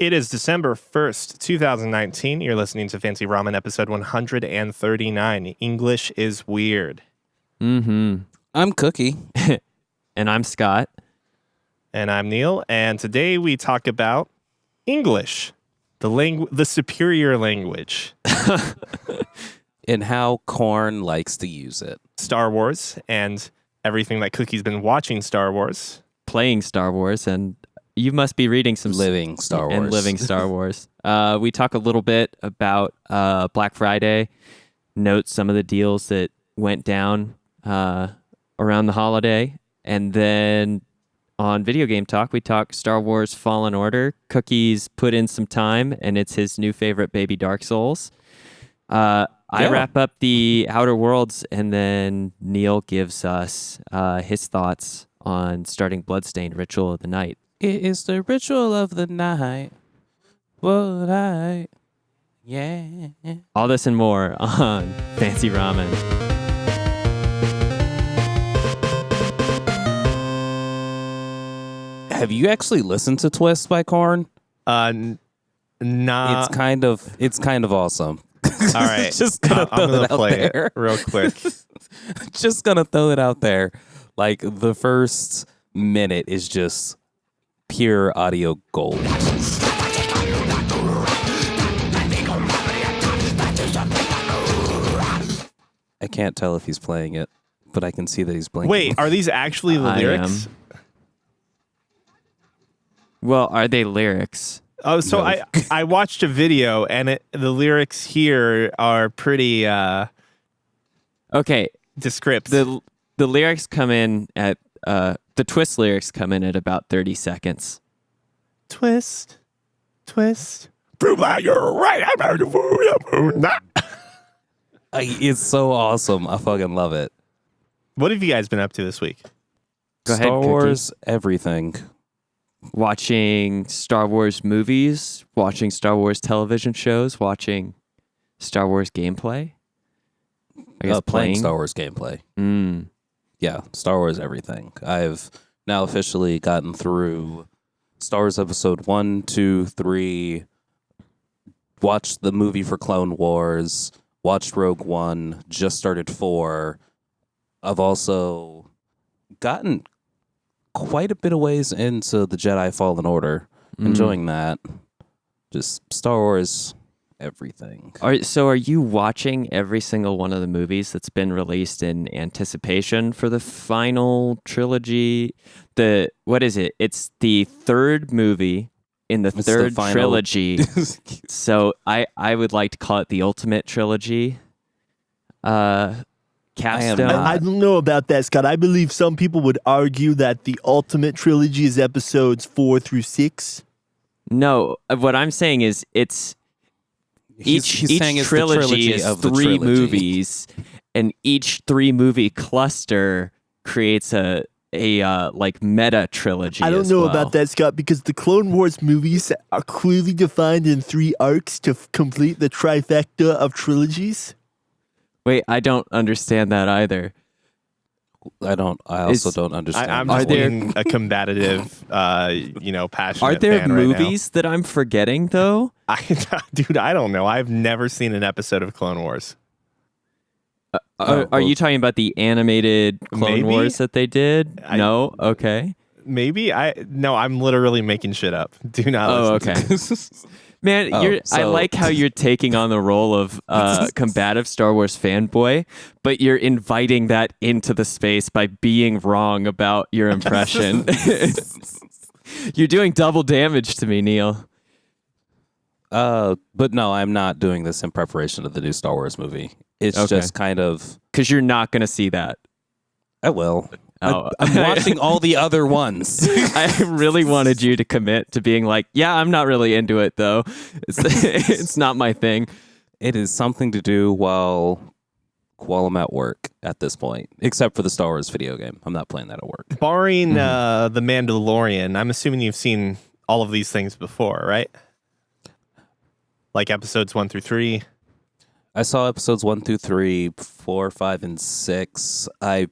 It is December 1st, 2019. You're listening to Fancy Ramen episode 139. English is weird. Mm-hmm. I'm Cookie. And I'm Scott. And I'm Neil. And today we talk about English, the superior language. And how Korn likes to use it. Star Wars and everything that Cookie's been watching Star Wars. Playing Star Wars, and you must be reading some... Living Star Wars. And living Star Wars. We talk a little bit about Black Friday, note some of the deals that went down around the holiday, and then on Video Game Talk, we talk Star Wars Fallen Order. Cookie's put in some time, and it's his new favorite, Baby Dark Souls. I wrap up the Outer Worlds, and then Neil gives us his thoughts on starting Bloodstained Ritual of the Night. It is the ritual of the night. Yeah. All this and more on Fancy Ramen. Have you actually listened to Twist by Korn? Nah. It's kind of awesome. All right. Just gonna I'm throw going it to out play there. it real quick. Just gonna throw it out there. Like, the first minute is just pure audio gold. I can't tell if he's playing it, but I can see that he's blinking. Wait, are these actually the lyrics? Well, are they lyrics? Oh, so No. I watched a video, and the lyrics here are pretty Okay, descriptive. the lyrics come in at the Twist lyrics come in at about 30 seconds. Twist. Prove that you're right. It's so awesome. I fucking love it. What have you guys been up to this week? Go ahead, Star Cookie. Wars, everything. Watching Star Wars movies, watching Star Wars television shows, watching Star Wars gameplay. I guess Playing Star Wars gameplay. Yeah, Star Wars everything. I've now officially gotten through Star Wars Episode 1, 2, 3, watched the movie for Clone Wars, watched Rogue One, just started 4. I've also gotten quite a bit of ways into the Jedi Fallen Order. Enjoying that. Just Star Wars everything. So are you watching every single one of the movies that's been released in anticipation for the final trilogy? What is it? It's the third movie in the third final trilogy. So I would like to call it the Ultimate Trilogy. Capstone. I don't know about that, Scott. I believe some people would argue that the Ultimate Trilogy is episodes 4 through 6. No, what I'm saying is each saying it's the trilogy is of the 3 trilogy. movies, and each 3-movie cluster creates a like meta trilogy. I don't as know well. about that, Scott, because the Clone Wars movies are clearly defined in 3 arcs to complete the trifecta of trilogies. Wait, I don't understand that either. I also don't understand. I'm that just one. being a combative, passionate Are there fan right now. movies that I'm forgetting though? Dude, I don't know. I've never seen an episode of Clone Wars. Are you talking about the animated Clone Maybe? Wars that they did? No? Okay. Maybe I'm literally making shit up. Do not Oh, listen okay. Man, I so- like how you're taking on the role of combative Star Wars fanboy, but you're inviting that into the space by being wrong about your impression. You're doing double damage to me, Neil. But no, I'm not doing this in preparation of the new Star Wars movie. It's Okay. just kind of... Because you're not going to see that. I will. Oh. I'm watching all the other ones. I really wanted you to commit to being like, yeah, I'm not really into it, though. It's not my thing. It is something to do while I'm at work at this point, except for the Star Wars video game. I'm not playing that at work. Barring The Mandalorian, I'm assuming you've seen all of these things before, right? Like episodes 1 through 3. I saw episodes 1 through 3, 4, 5, and 6. I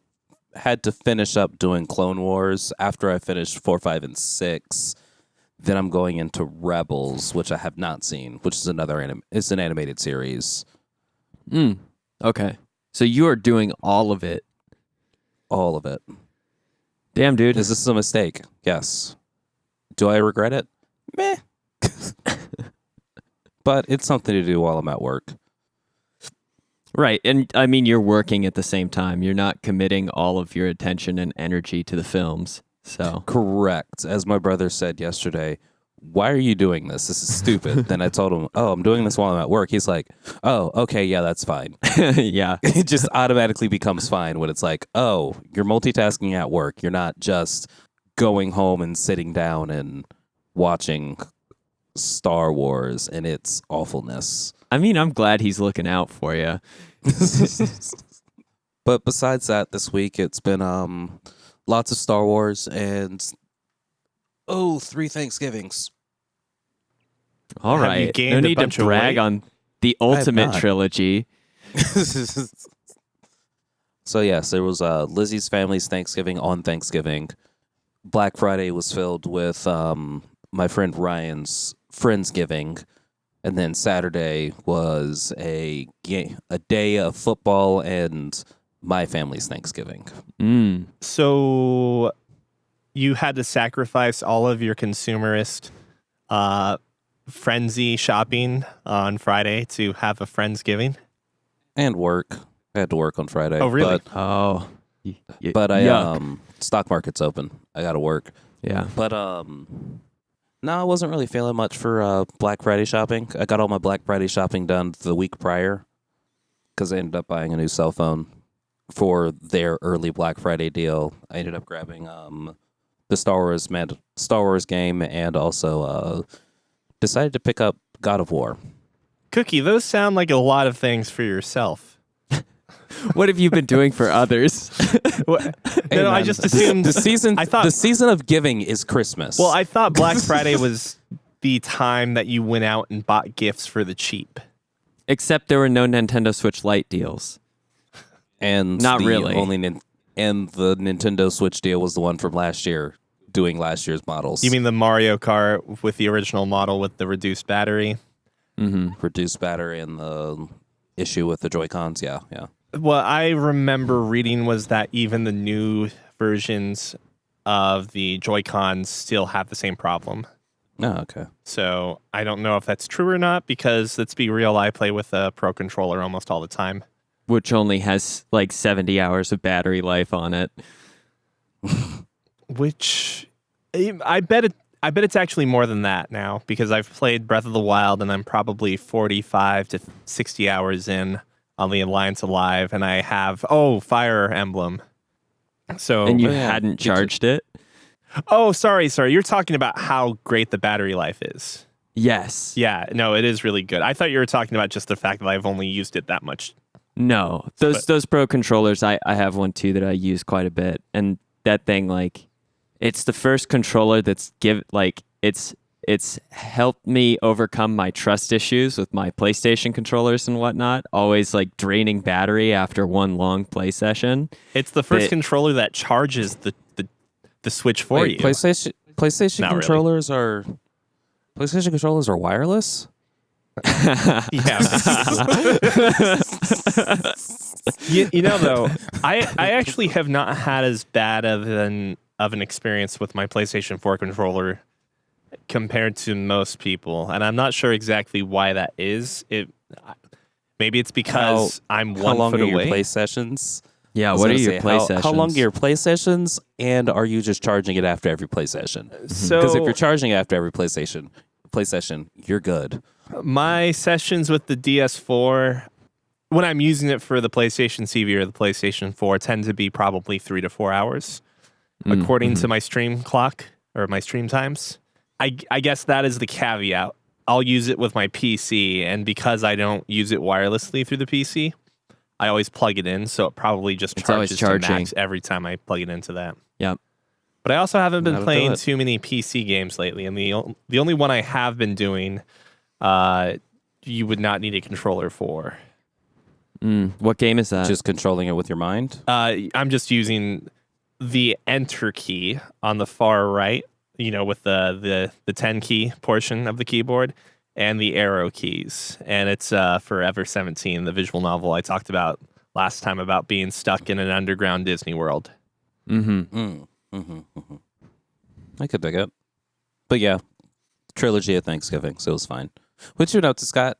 had to finish up doing Clone Wars after I finished 4, 5, and 6. Then I'm going into Rebels, which I have not seen, which is it's an animated series. Okay. So you are doing all of it. All of it. Damn, dude. Is this a mistake? Yes. Do I regret it? Meh. But it's something to do while I'm at work. Right. And I mean, you're working at the same time. You're not committing all of your attention and energy to the films. So Correct. As my brother said yesterday, why are you doing this? This is stupid. Then I told him, oh, I'm doing this while I'm at work. He's like, oh, okay, yeah, that's fine. yeah. It just automatically becomes fine when it's like, oh, you're multitasking at work. You're not just going home and sitting down and watching Star Wars and its awfulness. I mean, I'm glad he's looking out for you. But besides that, this week it's been lots of Star Wars and 3 Thanksgivings. All Have you right. gained No a need to bunch of brag weight? on the ultimate not. trilogy. So yes, there was Lizzie's family's Thanksgiving on Thanksgiving. Black Friday was filled with my friend Ryan's Friendsgiving. And then Saturday was a day of football and my family's Thanksgiving. So you had to sacrifice all of your consumerist frenzy shopping on Friday to have a Friendsgiving? And work. I had to work on Friday. Oh, really? But yuck. Stock market's open. I got to work. Yeah. But no, I wasn't really feeling much for Black Friday shopping. I got all my Black Friday shopping done the week prior because I ended up buying a new cell phone for their early Black Friday deal. I ended up grabbing the Star Wars game and also decided to pick up God of War. Cookie, those sound like a lot of things for yourself. What have you been doing for others? No, I just assumed the season. I thought the season of giving is Christmas. Well, I thought Black Friday was the time that you went out and bought gifts for the cheap. Except there were no Nintendo Switch Lite deals. and Not the really. And the Nintendo Switch deal was the one from last year, doing last year's models. You mean the Mario Kart with the original model with the reduced battery? reduced battery and the issue with the Joy-Cons? Yeah. What I remember reading was that even the new versions of the Joy-Cons still have the same problem. Oh, okay. So I don't know if that's true or not because, let's be real, I play with a Pro Controller almost all the time. Which only has like 70 hours of battery life on it. Which I bet it's actually more than that now because I've played Breath of the Wild and I'm probably 45 to 60 hours in on the Alliance Alive, and I have Fire Emblem. So And you hadn't charged it? sorry. You're talking about how great the battery life is. Yes. Yeah, no, it is really good. I thought you were talking about just the fact that I've only used it that much. No. Those Pro controllers, I have one too that I use quite a bit. And that thing, like, it's the first controller that's it's helped me overcome my trust issues with my PlayStation controllers and whatnot. Always like draining battery after one long play session. It's the first controller that charges the Switch for you. PlayStation Not really. controllers are wireless? Yeah. you know, though, I actually have not had as bad of an experience with my PlayStation 4 controller compared to most people, and I'm not sure exactly why that is. Maybe it's because I'm 1 How long foot are your away. play sessions? Yeah, I was what are gonna your say, play sessions? How long are your play sessions, and are you just charging it after every play session? So Because if you're charging after every play session, you're good. my sessions with the DS4, when I'm using it for the PlayStation CV or the PlayStation 4, tend to be probably 3 to 4 hours, according to my stream clock or my stream times. I guess that is the caveat. I'll use it with my PC, and because I don't use it wirelessly through the PC, I always plug it in, so it probably just It's always charges to charging. max every time I plug it into that. Yep. But I also haven't been That'll do playing it. too many PC games lately, and the only one I have been doing, you would not need a controller for. What game is that? Just controlling it with your mind. I'm just using the Enter key on the far right. with the 10 key portion of the keyboard and the arrow keys. And it's Forever 17, the visual novel I talked about last time about being stuck in an underground Disney World. I could dig it. But yeah, trilogy of Thanksgiving, so it was fine. What's your note to Scott?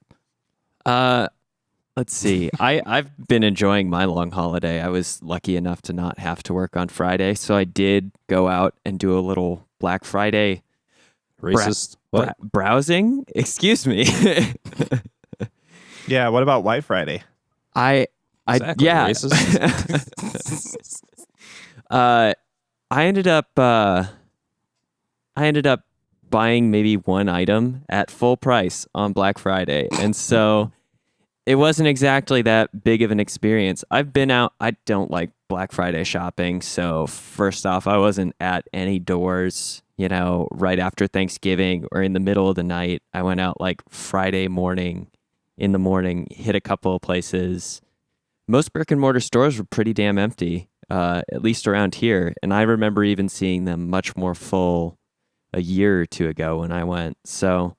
Let's see. I've been enjoying my long holiday. I was lucky enough to not have to work on Friday, so I did go out and do a little Black Friday Racist? What? browsing. Excuse me. Yeah, what about White Friday? Exactly, yeah. racist. I ended up buying maybe one item at full price on Black Friday, and so it wasn't exactly that big of an experience. I've been out. I don't like Black Friday shopping, so first off, I wasn't at any doors, right after Thanksgiving or in the middle of the night. I went out like Friday morning, in the morning, hit a couple of places. Most brick and mortar stores were pretty damn empty, at least around here, and I remember even seeing them much more full a year or two ago when I went. So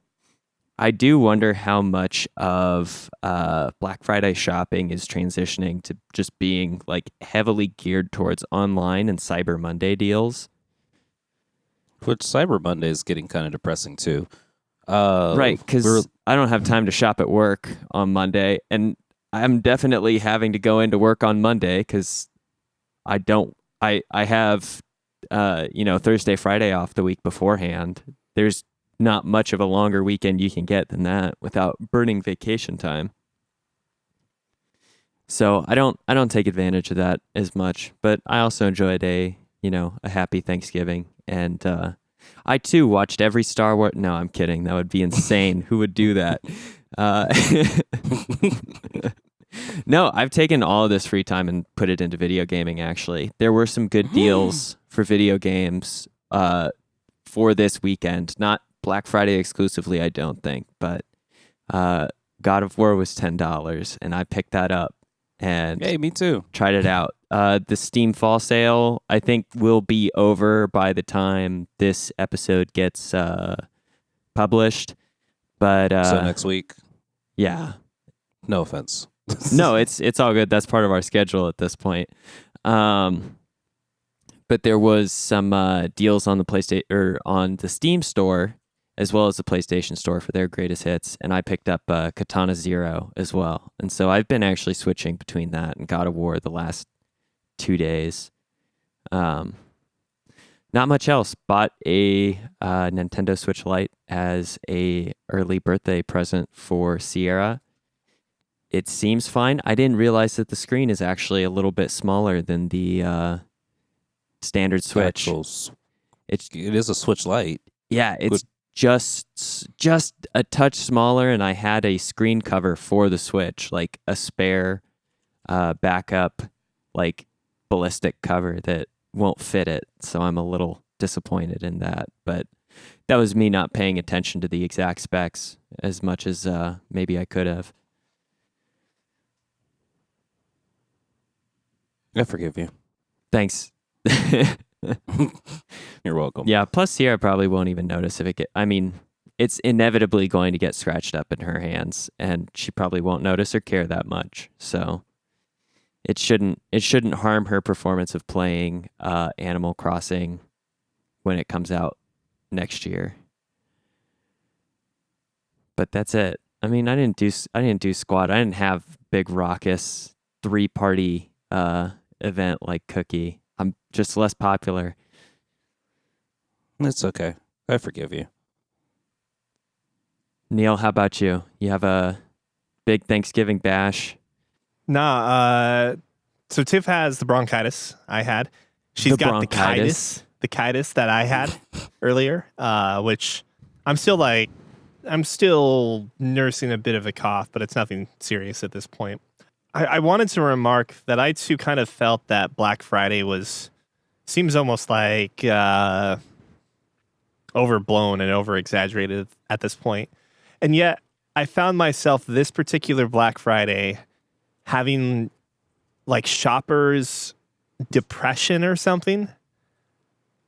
I do wonder how much of Black Friday shopping is transitioning to just being like heavily geared towards online and Cyber Monday deals. Which Cyber Monday is getting kind of depressing too. Right, because I don't have time to shop at work on Monday, and I'm definitely having to go into work on Monday because I have Thursday, Friday off the week beforehand. There's not much of a longer weekend you can get than that without burning vacation time. So I don't take advantage of that as much, but I also enjoyed a happy Thanksgiving. And I too watched every Star Wars. No, I'm kidding. That would be insane. Who would do that? No, I've taken all of this free time and put it into video gaming, actually. There were some good deals for video games for this weekend. Not Black Friday exclusively, I don't think, but God of War was $10, and I picked that up and hey, me too. Tried it out. The Steam Fall Sale, I think, will be over by the time this episode gets published. But so next week? Yeah. No offense. No, it's all good. That's part of our schedule at this point. But there was some deals on the PlayStation or on the Steam store as well as the PlayStation store for their greatest hits, and I picked up Katana Zero as well. And so I've been actually switching between that and God of War the last 2 days. Not much else. Bought a Nintendo Switch Lite as a early birthday present for Sierra. It seems fine. I didn't realize that the screen is actually a little bit smaller than the standard Switch. It is a Switch Lite. Yeah, it's just a touch smaller, and I had a screen cover for the Switch, like a spare backup, like ballistic cover that won't fit it. So I'm a little disappointed in that. But that was me not paying attention to the exact specs as much as maybe I could have. I forgive you. Thanks. You're welcome. Yeah, plus Sierra probably won't even notice if it's inevitably going to get scratched up in her hands, and she probably won't notice or care that much. So it shouldn't harm her performance of playing Animal Crossing when it comes out next year. But that's it. I mean, I didn't do squad. I didn't have big raucous 3-party event like Cookie. I'm just less popular. It's okay. I forgive you. Neil, how about you? You have a big Thanksgiving bash? Nah, so Tiff has the bronchitis I had. She's got the chitis that I had earlier, which I'm still nursing a bit of a cough, but it's nothing serious at this point. I wanted to remark that I too kind of felt that Black Friday seems almost like overblown and over-exaggerated at this point. And yet I found myself this particular Black Friday having like shopper's depression or something.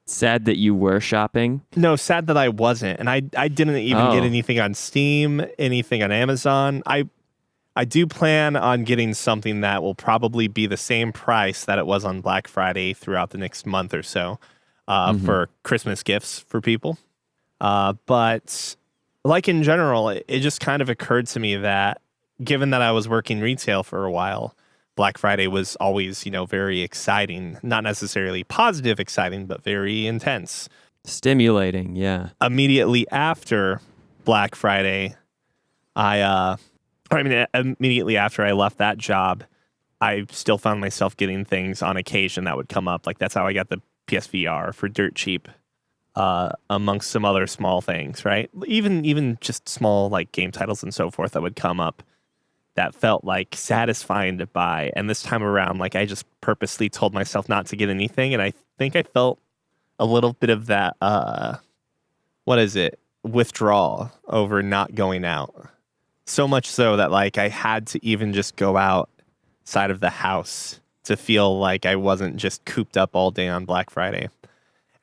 sad that you were shopping. No, sad that I wasn't, and I didn't even get anything on Steam, anything on Amazon. I do plan on getting something that will probably be the same price that it was on Black Friday throughout the next month or so for Christmas gifts for people. But like in general, it just kind of occurred to me that given that I was working retail for a while, Black Friday was always, very exciting. Not necessarily positive exciting, but very intense. Stimulating, yeah. Immediately after Black Friday, immediately after I left that job, I still found myself getting things on occasion that would come up. Like that's how I got the PSVR for dirt cheap, amongst some other small things, right? Even just small like game titles and so forth that would come up that felt like satisfying to buy. And this time around, like I just purposely told myself not to get anything, and I think I felt a little bit of that withdrawal over not going out. So much so that like I had to even just go outside of the house to feel like I wasn't just cooped up all day on Black Friday.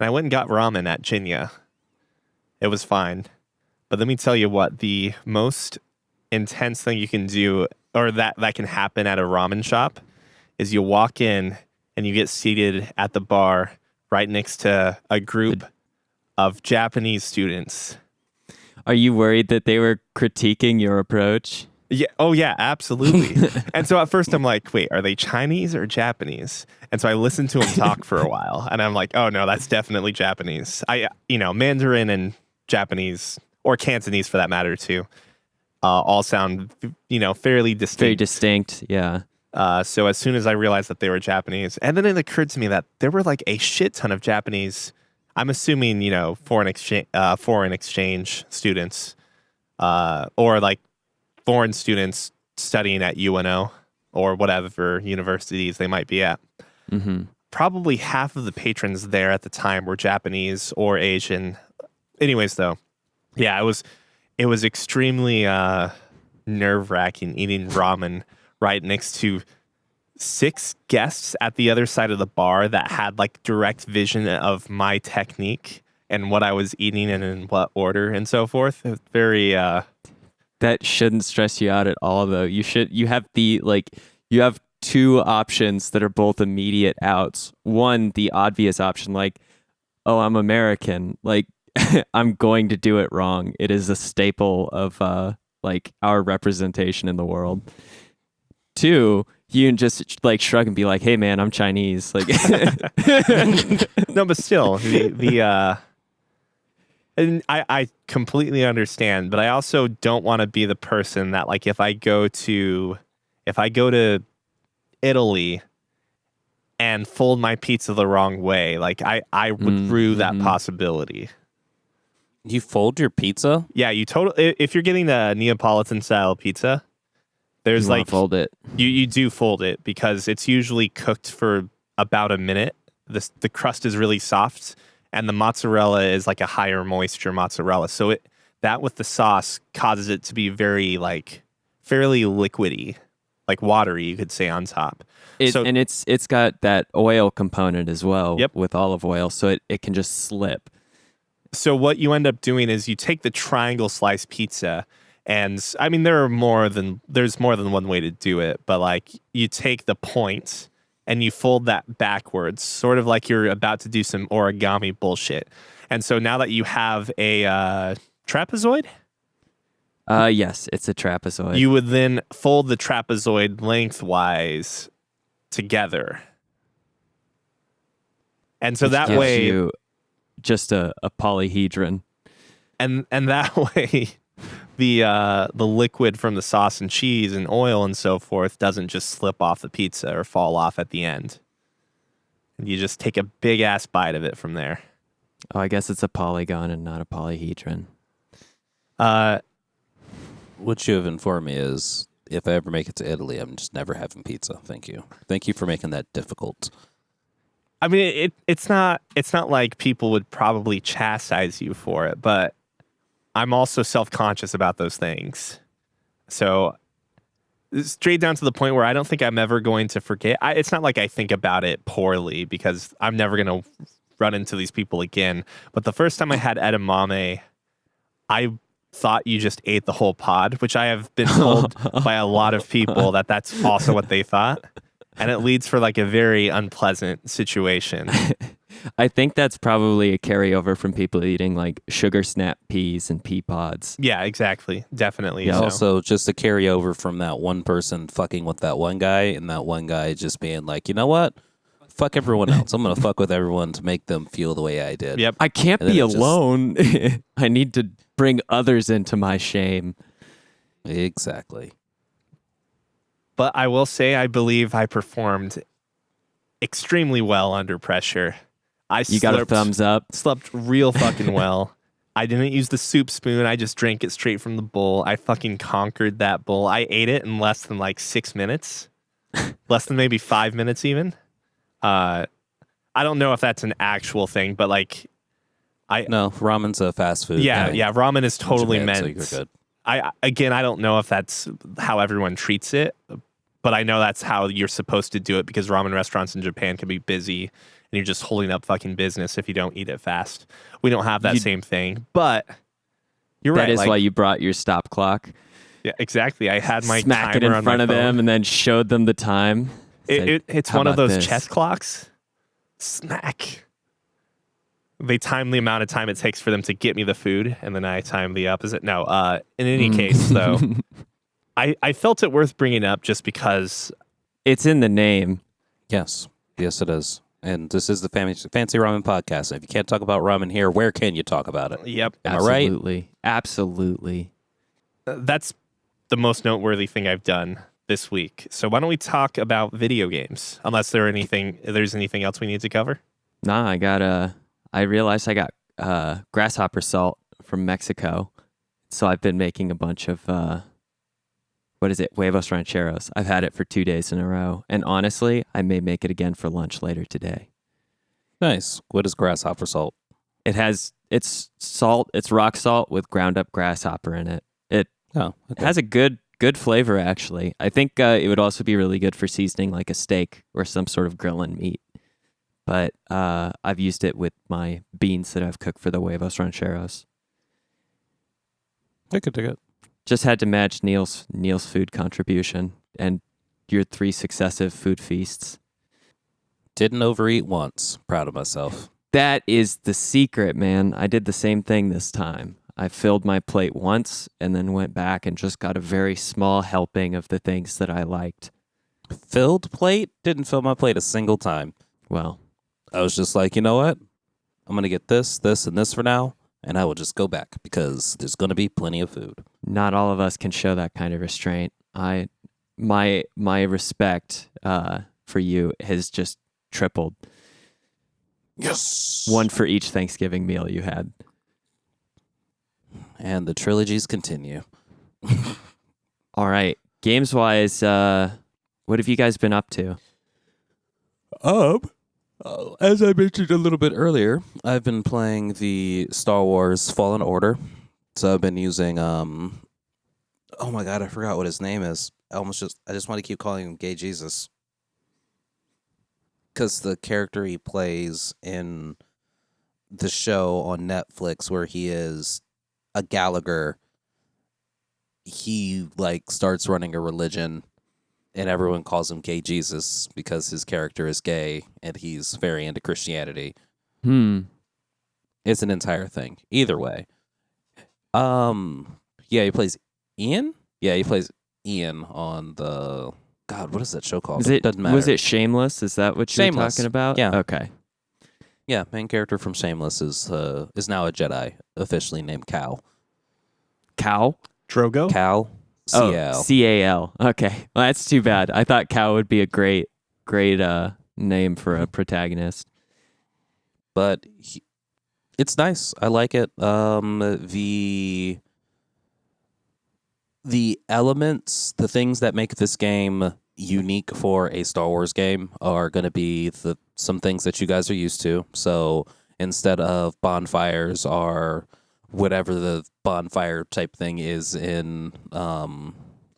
And I went and got ramen at Jinya. It was fine. But let me tell you what, the most intense thing you can do, or that can happen at a ramen shop, is you walk in and you get seated at the bar right next to a group of Japanese students. Are you worried that they were critiquing your approach? Yeah. Oh, yeah, absolutely. And so at first I'm like, wait, are they Chinese or Japanese? And so I listened to them talk for a while, and I'm like, oh, no, that's definitely Japanese. Mandarin and Japanese, or Cantonese for that matter, too, all sound, fairly distinct. Very distinct, yeah. So as soon as I realized that they were Japanese, and then it occurred to me that there were like a shit ton of Japanese, I'm assuming, foreign exchange students, or like foreign students studying at UNO or whatever universities they might be at. Mm-hmm. Probably half of the patrons there at the time were Japanese or Asian. Anyways, though, yeah, it was extremely nerve-wracking eating ramen right next to 6 guests at the other side of the bar that had like direct vision of my technique and what I was eating and in what order and so forth. It was very that shouldn't stress you out at all, though. You have 2 options that are both immediate outs. One, the obvious option, like, oh, I'm American, like I'm going to do it wrong. It is a staple of like our representation in the world. 2, you can just like shrug and be like, hey man, I'm Chinese. Like no, but still and I completely understand, but I also don't want to be the person that like if I go to Italy and fold my pizza the wrong way, like I would rue that possibility. You fold your pizza? Yeah, if you're getting a Neapolitan style pizza, there's you like fold it. You do fold it because it's usually cooked for about a minute. The crust is really soft, and the mozzarella is like a higher moisture mozzarella. So that with the sauce causes it to be very like fairly liquidy, like watery, you could say, on top. And it's got that oil component as well. Yep. With olive oil, so it can just slip. So what you end up doing is you take the triangle slice pizza, and I mean there's more than one way to do it, but like you take the point and you fold that backwards, sort of like you're about to do some origami bullshit. And so now that you have a trapezoid, yes, it's a trapezoid. you would then fold the trapezoid lengthwise together, and so Which that gives way you just a polyhedron. And that way, the liquid from the sauce and cheese and oil and so forth doesn't just slip off the pizza or fall off at the end. And you just take a big ass bite of it from there. Oh, I guess it's a polygon and not a polyhedron. What you have informed me is if I ever make it to Italy, I'm just never having pizza. Thank you. Thank you for making that difficult. I mean, it's not like people would probably chastise you for it, but I'm also self-conscious about those things. So straight down to the point where I don't think I'm ever going to forget. It's not like I think about it poorly because I'm never going to run into these people again. But the first time I had edamame, I thought you just ate the whole pod, which I have been told by a lot of people that that's also what they thought. And it leads for like a very unpleasant situation. I think that's probably a carryover from people eating like sugar snap peas and pea pods. Yeah, exactly. Definitely. Yeah, so. also just a carryover from that one person fucking with that one guy, and that one guy just being like, you know what? Fuck everyone else. I'm going to fuck with everyone to make them feel the way I did. Yep. I can't And then be it just- alone. I need to bring others into my shame. Exactly. But I will say, I believe I performed extremely well under pressure. You got a thumbs up. Slept real fucking well. I didn't use the soup spoon. I just drank it straight from the bowl. I fucking conquered that bowl. I ate it in less than like 6 minutes. Less than maybe 5 minutes even. I don't know if that's an actual thing, but like No, ramen's a fast food. yeah, thing ramen is in totally Japan, so meant. you're good. I don't know if that's how everyone treats it, but I know that's how you're supposed to do it because ramen restaurants in Japan can be busy and you're just holding up fucking business if you don't eat it fast. We don't have that same thing, but you're right. That is like, why you brought your stop clock. yeah, exactly. I had my Smack it timer in on front my of phone. them and then showed them the time. Said, It's "How one of about those this?" chess clocks. Smack. They time the amount of time it takes for them to get me the food, and then I time the opposite. No, in any case, though, I felt it worth bringing up just because. It's in the name. Yes. Yes, it is. And this is the Fancy Ramen Podcast. If you can't talk about ramen here, where can you talk about it? Yep, Am I right? Absolutely. Absolutely. that's the most noteworthy thing I've done this week. So why don't we talk about video games? Unless there's anything else we need to cover. Nah, I realized I got grasshopper salt from Mexico. So I've been making a bunch of what is it? Huevos rancheros. I've had it for 2 days in a row. And honestly, I may make it again for lunch later today. Nice. What is grasshopper salt? It's salt, it's rock salt with ground up grasshopper in it. It Oh, okay. has a good flavor actually. I think it would also be really good for seasoning like a steak or some sort of grilling meat. But I've used it with my beans that I've cooked for the huevos rancheros. I could dig it. Just had to match Neil's food contribution and your 3 successive food feasts. Didn't overeat once. Proud of myself. That is the secret, man. I did the same thing this time. I filled my plate once and then went back and just got a very small helping of the things that I liked. Filled plate? Didn't fill my plate a single time. Well, I was just like, you know what? I'm going to get this, and this for now, and I will just go back because there's going to be plenty of food. not all of us can show that kind of restraint. My respect for you has just tripled. Yes. One for each Thanksgiving meal you had. And the trilogies continue. All right. Games wise, what have you guys been up to? As I mentioned a little bit earlier, I've been playing the Star Wars Fallen Order. So I've been using oh my god, I forgot what his name is. I just want to keep calling him Gay Jesus. Cuz the character he plays in the show on Netflix where he is a Gallagher, he like starts running a religion and everyone calls him Gay Jesus because his character is gay and he's very into Christianity. It's an entire thing. Either way. Yeah, he plays Ian? Yeah, he plays Ian on the God, what is that show called? Doesn't matter. Was it Shameless? Is that what you're Shameless. talking about? Yeah. Okay. Yeah, main character from Shameless is now a Jedi, officially named Cal. Cow? Drogo? Cal. C-A-L. Oh, C-A-L. Okay. Well, that's too bad. I thought Cow would be a great name for a protagonist. But it's nice. I like it. The elements, the things that make this game unique for a Star Wars game are going to be some things that you guys are used to. So instead of bonfires or whatever the bonfire type thing is in, I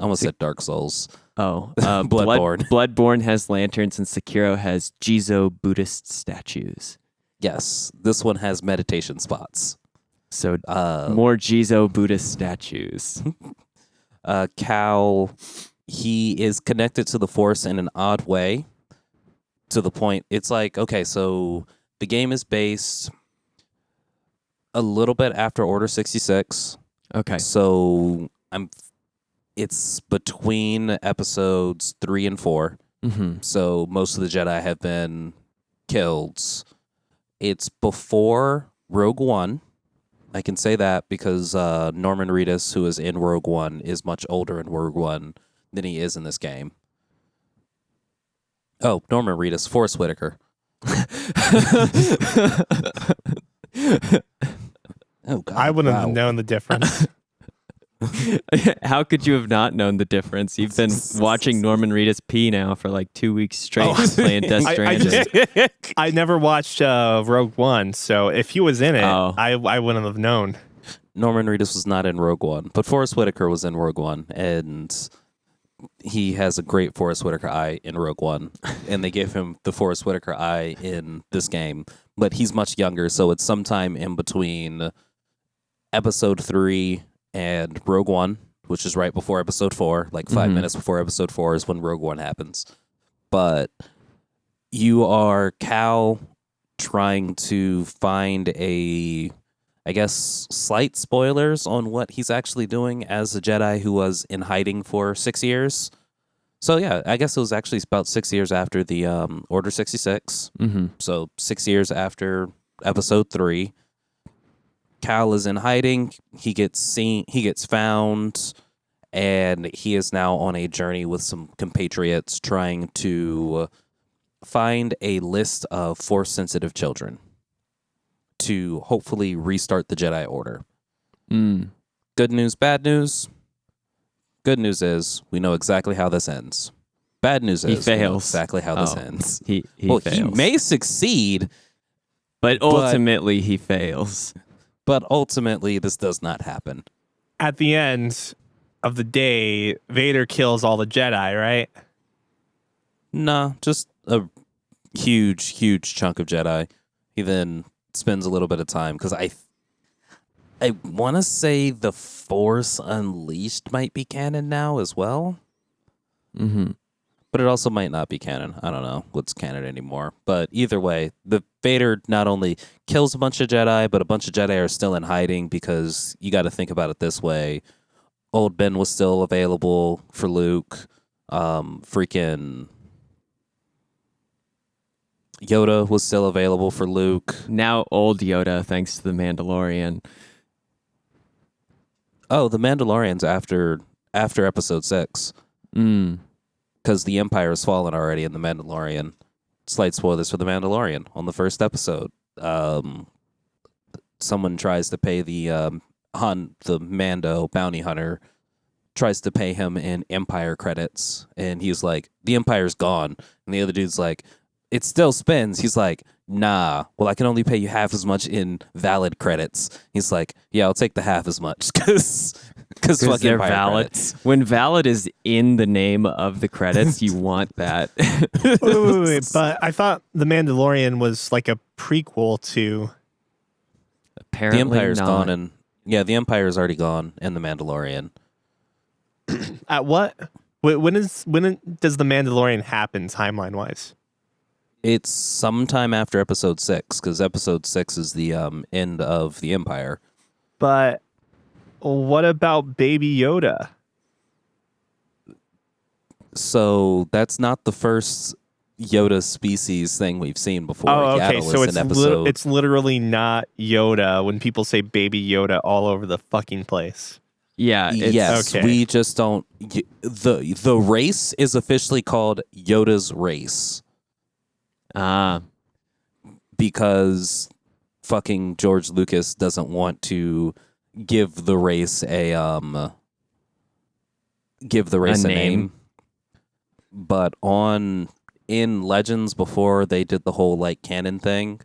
almost said Dark Souls. Oh, Bloodborne. Bloodborne has lanterns and Sekiro has Jizo Buddhist statues. Yes, this one has meditation spots. So more Jizo Buddhist statues. Cal, he is connected to the Force in an odd way, to the point it's like, okay, so the game is based a little bit after Order 66. Okay. So it's between episodes 3 and 4. Mm-hmm. So most of the Jedi have been killed. It's before Rogue One. I can say that because Norman Reedus, who is in Rogue One, is much older in Rogue One than he is in this game. Oh, Norman Reedus, Forrest Whitaker. Oh God! I wouldn't have known the difference. How could you have not known the difference? You've been watching Norman Reedus pee now for like 2 weeks straight, playing Death Stranding. I never watched Rogue One, so if he was in it, I wouldn't have known. Norman Reedus was not in Rogue One, but Forrest Whitaker was in Rogue One, and he has a great Forrest Whitaker eye in Rogue One, and they gave him the Forrest Whitaker eye in this game, but he's much younger, so it's sometime in between Episode 3 and Rogue One, which is right before Episode 4, like 5 minutes before Episode 4 is when Rogue One happens. But you are Cal trying to find I guess, slight spoilers on what he's actually doing as a Jedi who was in hiding for 6 years. So yeah, I guess it was actually about 6 years after the Order 66. Mm-hmm. So 6 years after Episode 3. Cal is in hiding. He gets found, and he is now on a journey with some compatriots trying to find a list of Force-sensitive children to hopefully restart the Jedi Order. Good news, bad news. Good news is we know exactly how this ends. Bad news is he we know fails. exactly how this ends. He fails. fails. He may succeed, but ultimately he fails. But ultimately, this does not happen. At the end of the day, Vader kills all the Jedi, right? Nah, just a huge, huge chunk of Jedi. He then spends a little bit of time, because I want to say the Force Unleashed might be canon now as well. Mm-hmm. But it also might not be canon. I don't know what's canon anymore. But either way, the Vader not only kills a bunch of Jedi, but a bunch of Jedi are still in hiding, because you got to think about it this way. Old Ben was still available for Luke. Freaking Yoda was still available for Luke. Now old Yoda, thanks to the Mandalorian. Oh, the Mandalorian's after Episode 6. Because the Empire has fallen already in The Mandalorian. Slight spoilers for The Mandalorian. On the first episode, someone tries to pay the Mando bounty hunter, tries to pay him in Empire credits. And he's like, the Empire's gone. And the other dude's like, it still spins. He's like, nah, well, I can only pay you half as much in valid credits. He's like, yeah, I'll take the half as much, because they're Empire valid. Credits. When valid is in the name of the credits, you want that. Wait, but I thought The Mandalorian was like a prequel to... Apparently The Empire's not. gone, and yeah, the Empire is already gone in The Mandalorian. At what? When does The Mandalorian happen timeline-wise? It's sometime after Episode 6, because Episode 6 is the end of the Empire. But what about Baby Yoda? So that's not the first Yoda species thing we've seen before. Oh, okay. Yaddle So is an episode. it's literally not Yoda when people say Baby Yoda all over the fucking place. Yeah. Yes, okay. we just don't. The race is officially called Yoda's race. Because fucking George Lucas doesn't want to give the race a name. But in Legends, before they did the whole like canon thing,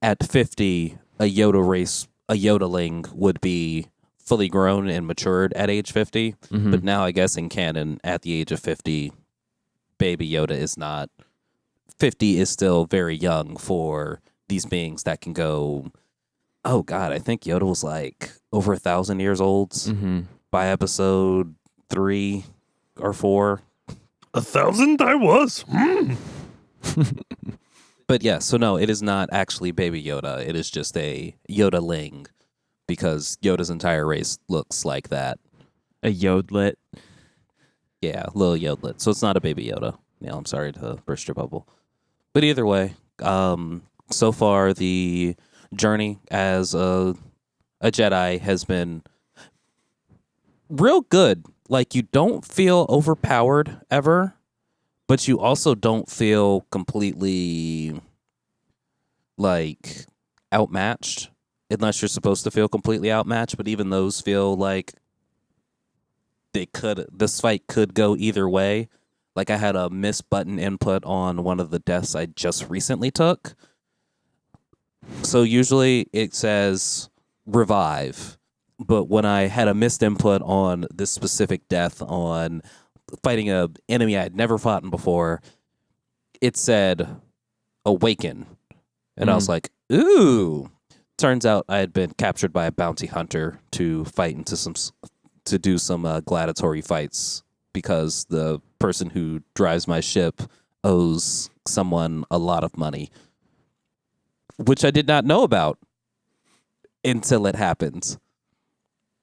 at 50, a Yodeling would be fully grown and matured at age 50. Mm-hmm. But now I guess in canon, at the age of 50, Baby Yoda is not. 50 is still very young for these beings that can go. Oh God, I think Yoda was like over 1,000 years old by episode 3 or 4. 1,000 I was. But yeah, so no, it is not actually Baby Yoda. It is just a Yoda-ling, because Yoda's entire race looks like that. A Yodlet. Yeah, little Yodelet. So it's not a Baby Yoda. Yeah, I'm sorry to burst your bubble. But either way, so far the journey as a Jedi has been real good. Like, you don't feel overpowered ever, but you also don't feel completely like outmatched, unless you're supposed to feel completely outmatched. But even those feel like this fight could go either way. Like, I had a miss button input on one of the deaths I just recently took. So usually it says revive, but when I had a missed input on this specific death on fighting a enemy I had never fought before, it said awaken. And I was like, ooh. Turns out I had been captured by a bounty hunter to fight to do some gladiatory fights, because the person who drives my ship owes someone a lot of money, which I did not know about until it happens.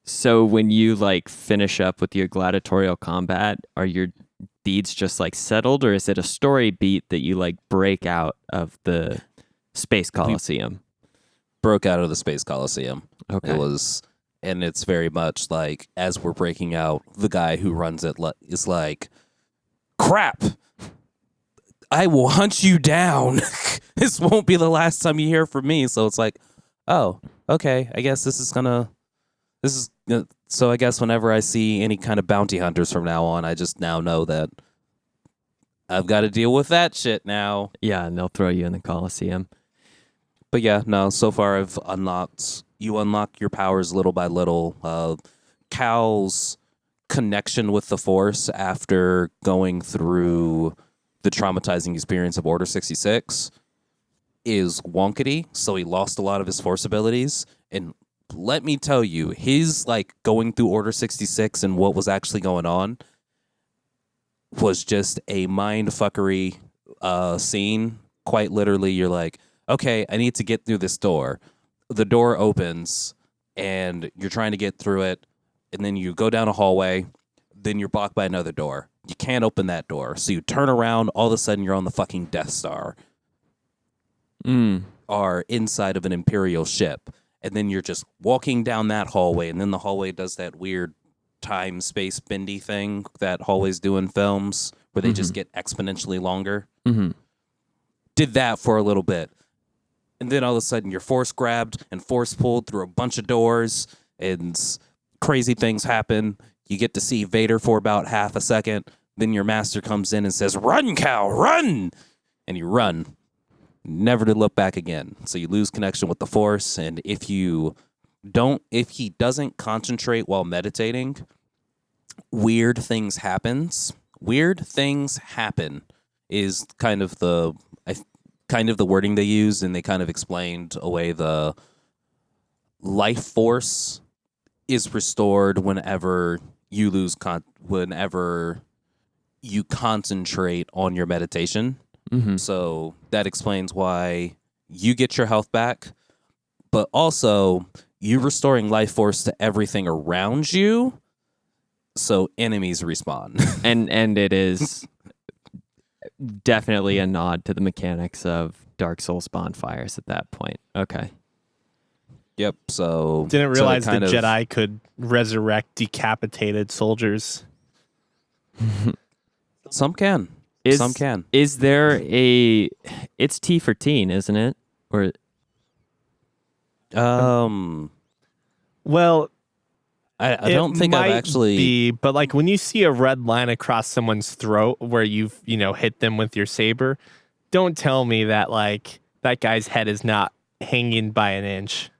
So when you like finish up with your gladiatorial combat, are your deeds just like settled, or is it a story beat that you like break out of the Space Coliseum? Broke out of the Space Coliseum. Okay. It was, and it's very much like, as we're breaking out, the guy who runs it is like, crap, I will hunt you down. This won't be the last time you hear from me. So it's like, oh, okay, I guess so I guess whenever I see any kind of bounty hunters from now on, I just now know that I've got to deal with that shit now. Yeah, and they'll throw you in the Coliseum. But yeah, no, so far you unlock your powers little by little. Cal's connection with the Force after going through the traumatizing experience of Order 66 is wonkety, so he lost a lot of his Force abilities. And let me tell you, his like going through Order 66 and what was actually going on was just a mindfuckery scene. Quite literally, you're like, okay, I need to get through this door. The door opens, and you're trying to get through it, and then you go down a hallway, then you're blocked by another door. You can't open that door, so you turn around, all of a sudden you're on the fucking Death Star. Or inside of an Imperial ship, and then you're just walking down that hallway, and then the hallway does that weird time-space bendy thing that hallways do in films, where they just get exponentially longer. Did that for a little bit. And then all of a sudden you're force grabbed and force pulled through a bunch of doors, and crazy things happen. You get to see Vader for about half a second. Then your master comes in and says, "Run, Cal, run!" And you run, never to look back again. So you lose connection with the Force. And if he doesn't concentrate while meditating, weird things happen is kind of the wording they use, and they kind of explained away the life force is restored whenever you concentrate on your meditation. So that explains why you get your health back, but also you restoring life force to everything around you, so enemies respawn. and it is definitely a nod to the mechanics of Dark Souls bonfires at that point. Okay. Yep. So didn't realize the Jedi could resurrect decapitated soldiers. Some can. Some can. Is there it's T for teen, isn't it? Or well, I don't think I've actually be, but like when you see a red line across someone's throat where you've, hit them with your saber, don't tell me that like that guy's head is not hanging by an inch.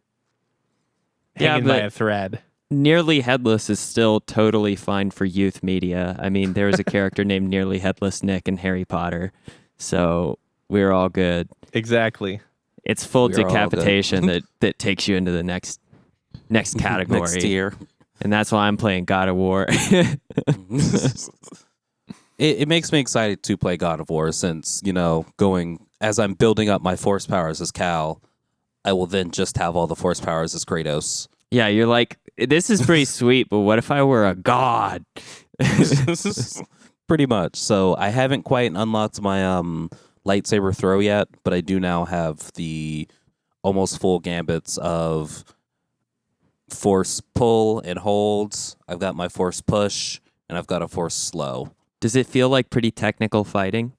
Hanging by a thread. Nearly Headless is still totally fine for youth media. I mean, there was a character named Nearly Headless Nick in Harry Potter, so we're all good. Exactly. It's full We're all good. decapitation that takes you into the next category. Next tier. And that's why I'm playing God of War. It makes me excited to play God of War since, going as I'm building up my force powers as Cal, I will then just have all the force powers as Kratos. Yeah, you're like, this is pretty sweet, but what if I were a god? Pretty much. So I haven't quite unlocked my lightsaber throw yet, but I do now have the almost full gambits of force pull and holds. I've got my force push, and I've got a force slow. Does it feel like pretty technical fighting?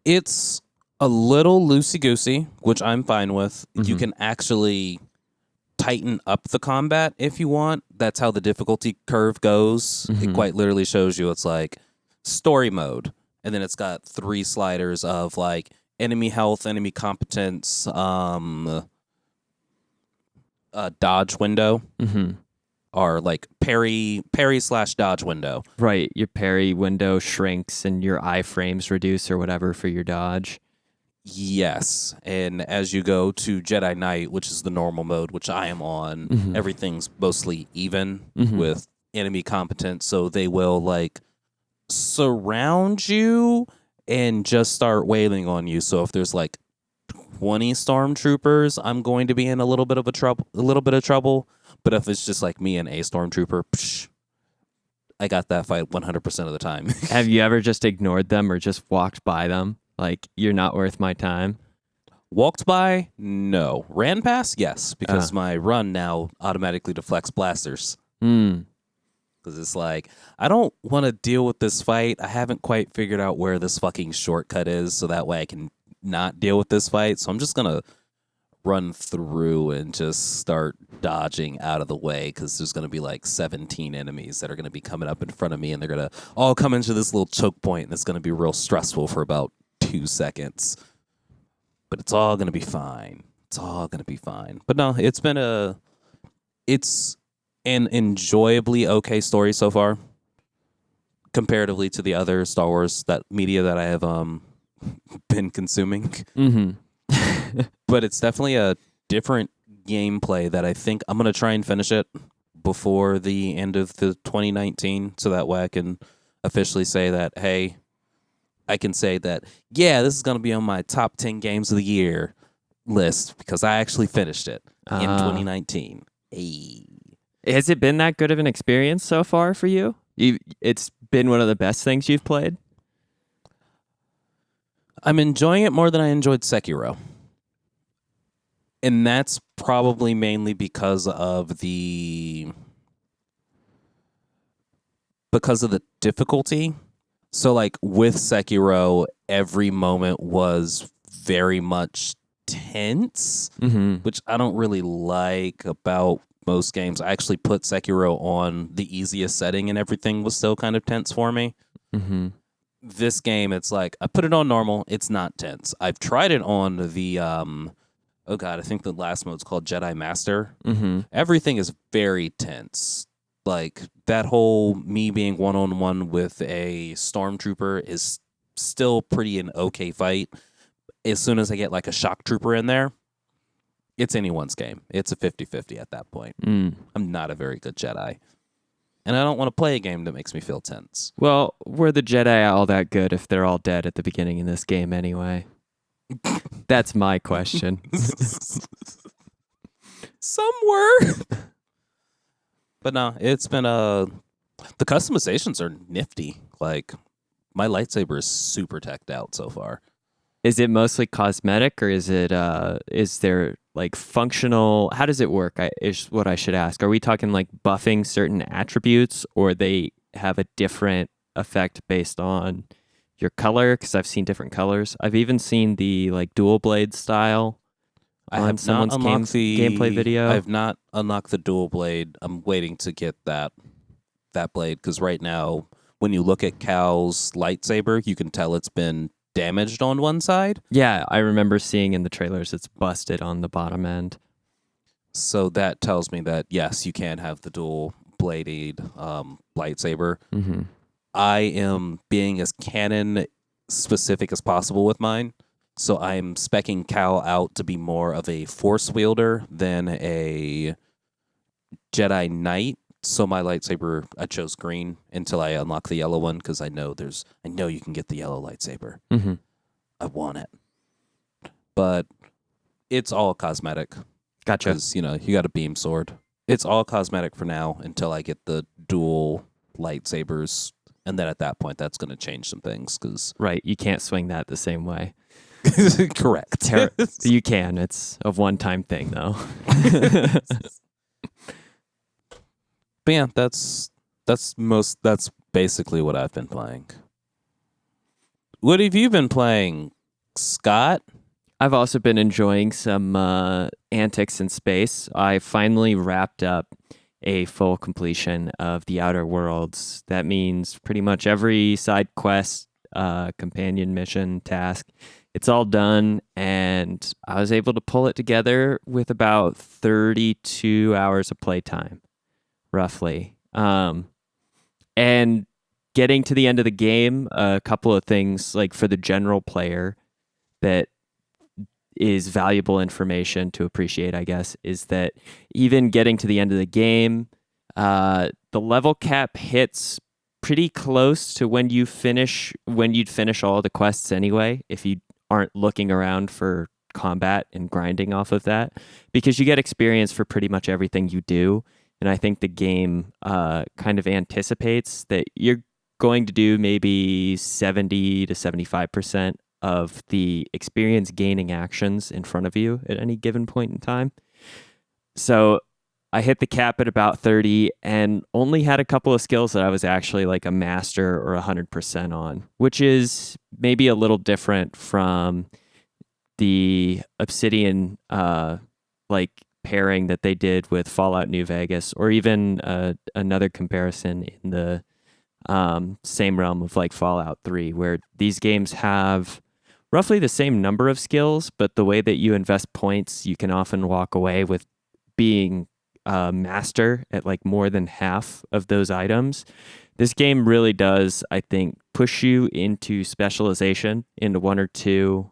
It's a little loosey-goosey, which I'm fine with. Mm-hmm. You can actually tighten up the combat if you want. That's how the difficulty curve goes. Mm-hmm. It quite literally shows you it's like story mode, and then it's got 3 sliders of like enemy health, enemy competence, dodge window, or like parry / dodge window. Right, your parry window shrinks and your iframes reduce or whatever for your dodge. Yes, and as you go to Jedi Knight, which is the normal mode, which I am on, everything's mostly even with enemy competence, so they will like surround you and just start wailing on you. So if there's like 20 stormtroopers, I'm going to be in a little bit of trouble. But if it's just like me and a stormtrooper, I got that fight 100% of the time. Have you ever just ignored them or just walked by them? Like, you're not worth my time? Walked by? No. Ran past? Yes, because my run now automatically deflects blasters. Because it's like, I don't want to deal with this fight. I haven't quite figured out where this fucking shortcut is, so that way I can not deal with this fight. So I'm just going to run through and just start dodging out of the way, because there's going to be like 17 enemies that are going to be coming up in front of me, and they're going to all come into this little choke point, and it's going to be real stressful for about 2 seconds. But it's all going to be fine. It's all going to be fine. But no, it's an enjoyably okay story so far, comparatively to the other Star Wars media that I have been consuming. But it's definitely a different gameplay that I think I'm going to try and finish it before the end of the 2019, so that way I can officially say that, hey, I can say that, yeah, this is going to be on my top 10 games of the year list because I actually finished it in 2019. Hey. Has it been that good of an experience so far for you? It's been one of the best things you've played? I'm enjoying it more than I enjoyed Sekiro. And that's probably mainly because of the difficulty. So like with Sekiro, every moment was very much tense, which I don't really like about most games. I actually put Sekiro on the easiest setting and everything was still kind of tense for me. This game, it's like, I put it on normal, it's not tense. I've tried it on the, I think the last mode's called Jedi Master. Everything is very tense. Like, that whole me being one-on-one with a stormtrooper is still pretty an okay fight. As soon as I get like a shock trooper in there, it's anyone's game. It's a 50-50 at that point. I'm not a very good Jedi. And I don't want to play a game that makes me feel tense. Well, were the Jedi all that good if they're all dead at the beginning in this game anyway? That's my question. Some were. But no, it's been the customizations are nifty. Like, my lightsaber is super teched out so far. Is it mostly cosmetic, or is there like functional? How does it work? Is what I should ask. Are we talking like buffing certain attributes, or they have a different effect based on your color? Because I've seen different colors. I've even seen the like dual blade style. I have someone's not unlocked the gameplay video. I have not unlocked the dual blade. I'm waiting to get that blade, because right now, when you look at Cal's lightsaber, you can tell it's been damaged on one side. Yeah, I remember seeing in the trailers it's busted on the bottom end. So that tells me that, yes, you can have the dual bladed lightsaber. I am being as canon specific as possible with mine. So I'm speccing Cal out to be more of a Force wielder than a Jedi Knight. So my lightsaber, I chose green until I unlock the yellow one because I know you can get the yellow lightsaber. Mm-hmm. I want it, but it's all cosmetic. Gotcha. Because you got a beam sword. It's all cosmetic for now until I get the dual lightsabers, and then at that point, that's going to change some things. Because Right, you can't swing that the same way. correct. You can. It's a one-time thing, though. But yeah, that's basically what I've been playing. What have you been playing, Scott? I've also been enjoying some antics in space. I finally wrapped up a full completion of the Outer Worlds. That means pretty much every side quest, companion mission, task, it's all done, and I was able to pull it together with about 32 hours of playtime, roughly. And getting to the end of the game, a couple of things like for the general player that is valuable information to appreciate, I guess, is that even getting to the end of the game, the level cap hits pretty close to when you'd finish all the quests anyway, if you aren't looking around for combat and grinding off of that, because you get experience for pretty much everything you do. And I think the game kind of anticipates that you're going to do maybe 70 to 75% of the experience gaining actions in front of you at any given point in time. So I hit the cap at about 30 and only had a couple of skills that I was actually like a master or 100% on, which is maybe a little different from the Obsidian like pairing that they did with Fallout New Vegas, or even another comparison in the same realm of like Fallout 3, where these games have roughly the same number of skills, but the way that you invest points, you can often walk away with being a master at like more than half of those items. This game really does, I think, push you into specialization into one or two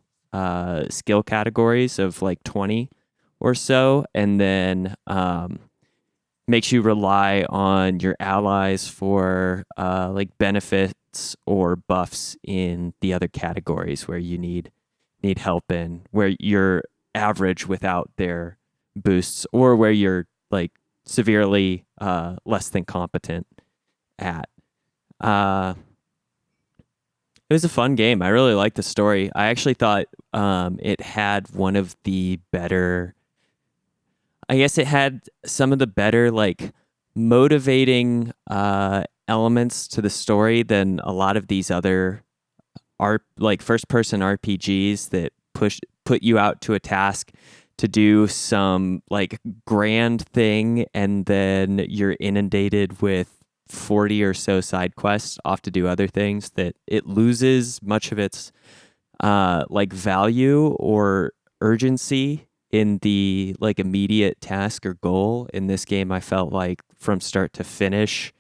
skill categories of like 20 or so, and then makes you rely on your allies for like benefits or buffs in the other categories where you need help in, where you're average without their boosts, or where you're like severely less than competent at. It was a fun game. I really liked the story. I actually thought it had one of the better, I guess it had some of the better like motivating elements to the story than a lot of these other like first person RPGs that put you out to a task to do some like grand thing, and then you're inundated with 40 or so side quests off to do other things, that it loses much of its like value or urgency in the like immediate task or goal. In this game, I felt like from start to finish,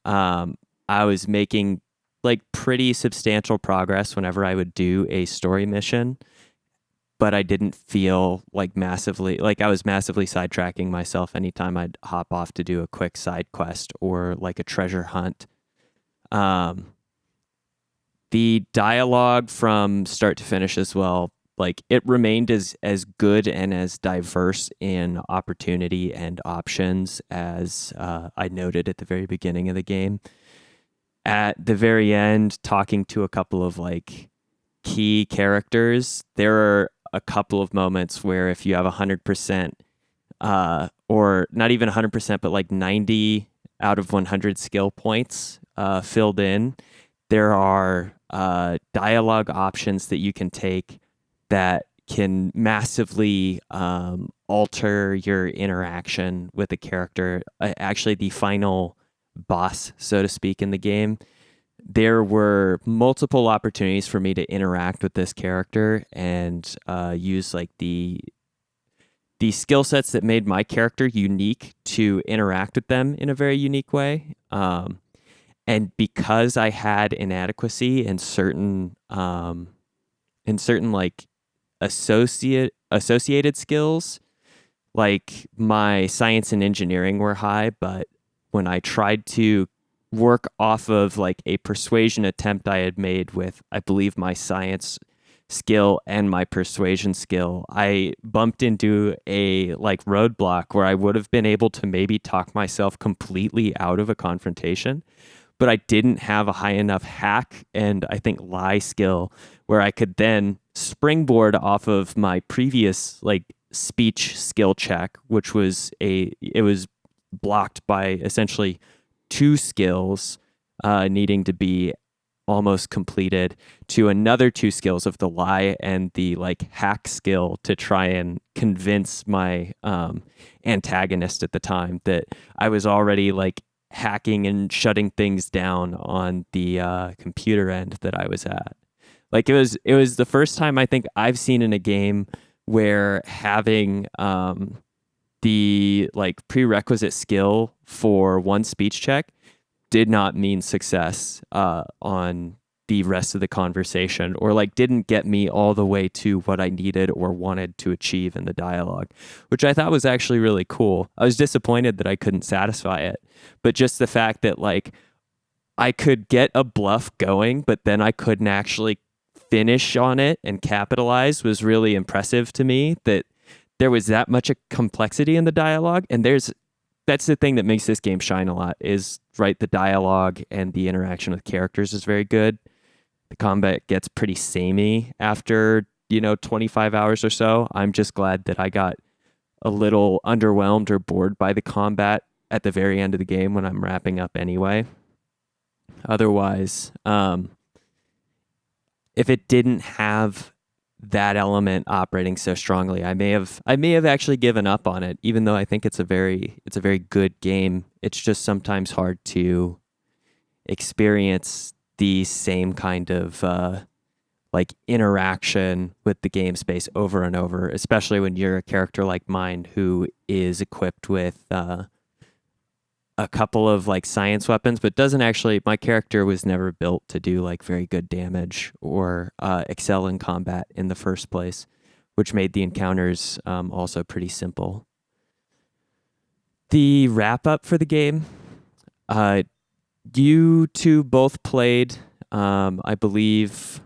I was making like pretty substantial progress whenever I would do a story mission, but I didn't feel like I was massively sidetracking myself anytime I'd hop off to do a quick side quest or like a treasure hunt. The dialogue from start to finish as well, like it remained as good and as diverse in opportunity and options as I noted at the very beginning of the game. At the very end, talking to a couple of like key characters, there are a couple of moments where if you have 100%, or not even 100%, but like 90 out of 100 skill points filled in, there are dialogue options that you can take that can massively alter your interaction with the character. Actually, the final boss, so to speak, in the game, there were multiple opportunities for me to interact with this character and use like the skill sets that made my character unique to interact with them in a very unique way. And because I had inadequacy in certain like associated skills, like my science and engineering were high, but when I tried to work off of like a persuasion attempt I had made with, I believe, my science skill and my persuasion skill, I bumped into a like roadblock where I would have been able to maybe talk myself completely out of a confrontation, but I didn't have a high enough hack and I think lie skill where I could then springboard off of my previous like speech skill check, which was it was blocked by essentially two skills needing to be almost completed, to another two skills of the lie and the like hack skill to try and convince my antagonist at the time that I was already like hacking and shutting things down on the computer end that I was at. Like it was the first time I think I've seen in a game where having the like prerequisite skill for one speech check did not mean success on the rest of the conversation, or like didn't get me all the way to what I needed or wanted to achieve in the dialogue, which I thought was actually really cool. I was disappointed that I couldn't satisfy it, but just the fact that like I could get a bluff going, but then I couldn't actually finish on it and capitalize was really impressive to me, that there was that much complexity in the dialogue. And that's the thing that makes this game shine a lot is, right, the dialogue and the interaction with characters is very good. The combat gets pretty samey after, 25 hours or so. I'm just glad that I got a little underwhelmed or bored by the combat at the very end of the game when I'm wrapping up anyway. Otherwise, if it didn't have that element operating so strongly, I may have actually given up on it, even though I think it's a very good game. It's just sometimes hard to experience the same kind of like interaction with the game space over and over, especially when you're a character like mine who is equipped with a couple of like science weapons, but doesn't actually, my character was never built to do like very good damage or excel in combat in the first place, which made the encounters also pretty simple. The wrap up for the game, you two both played, I believe,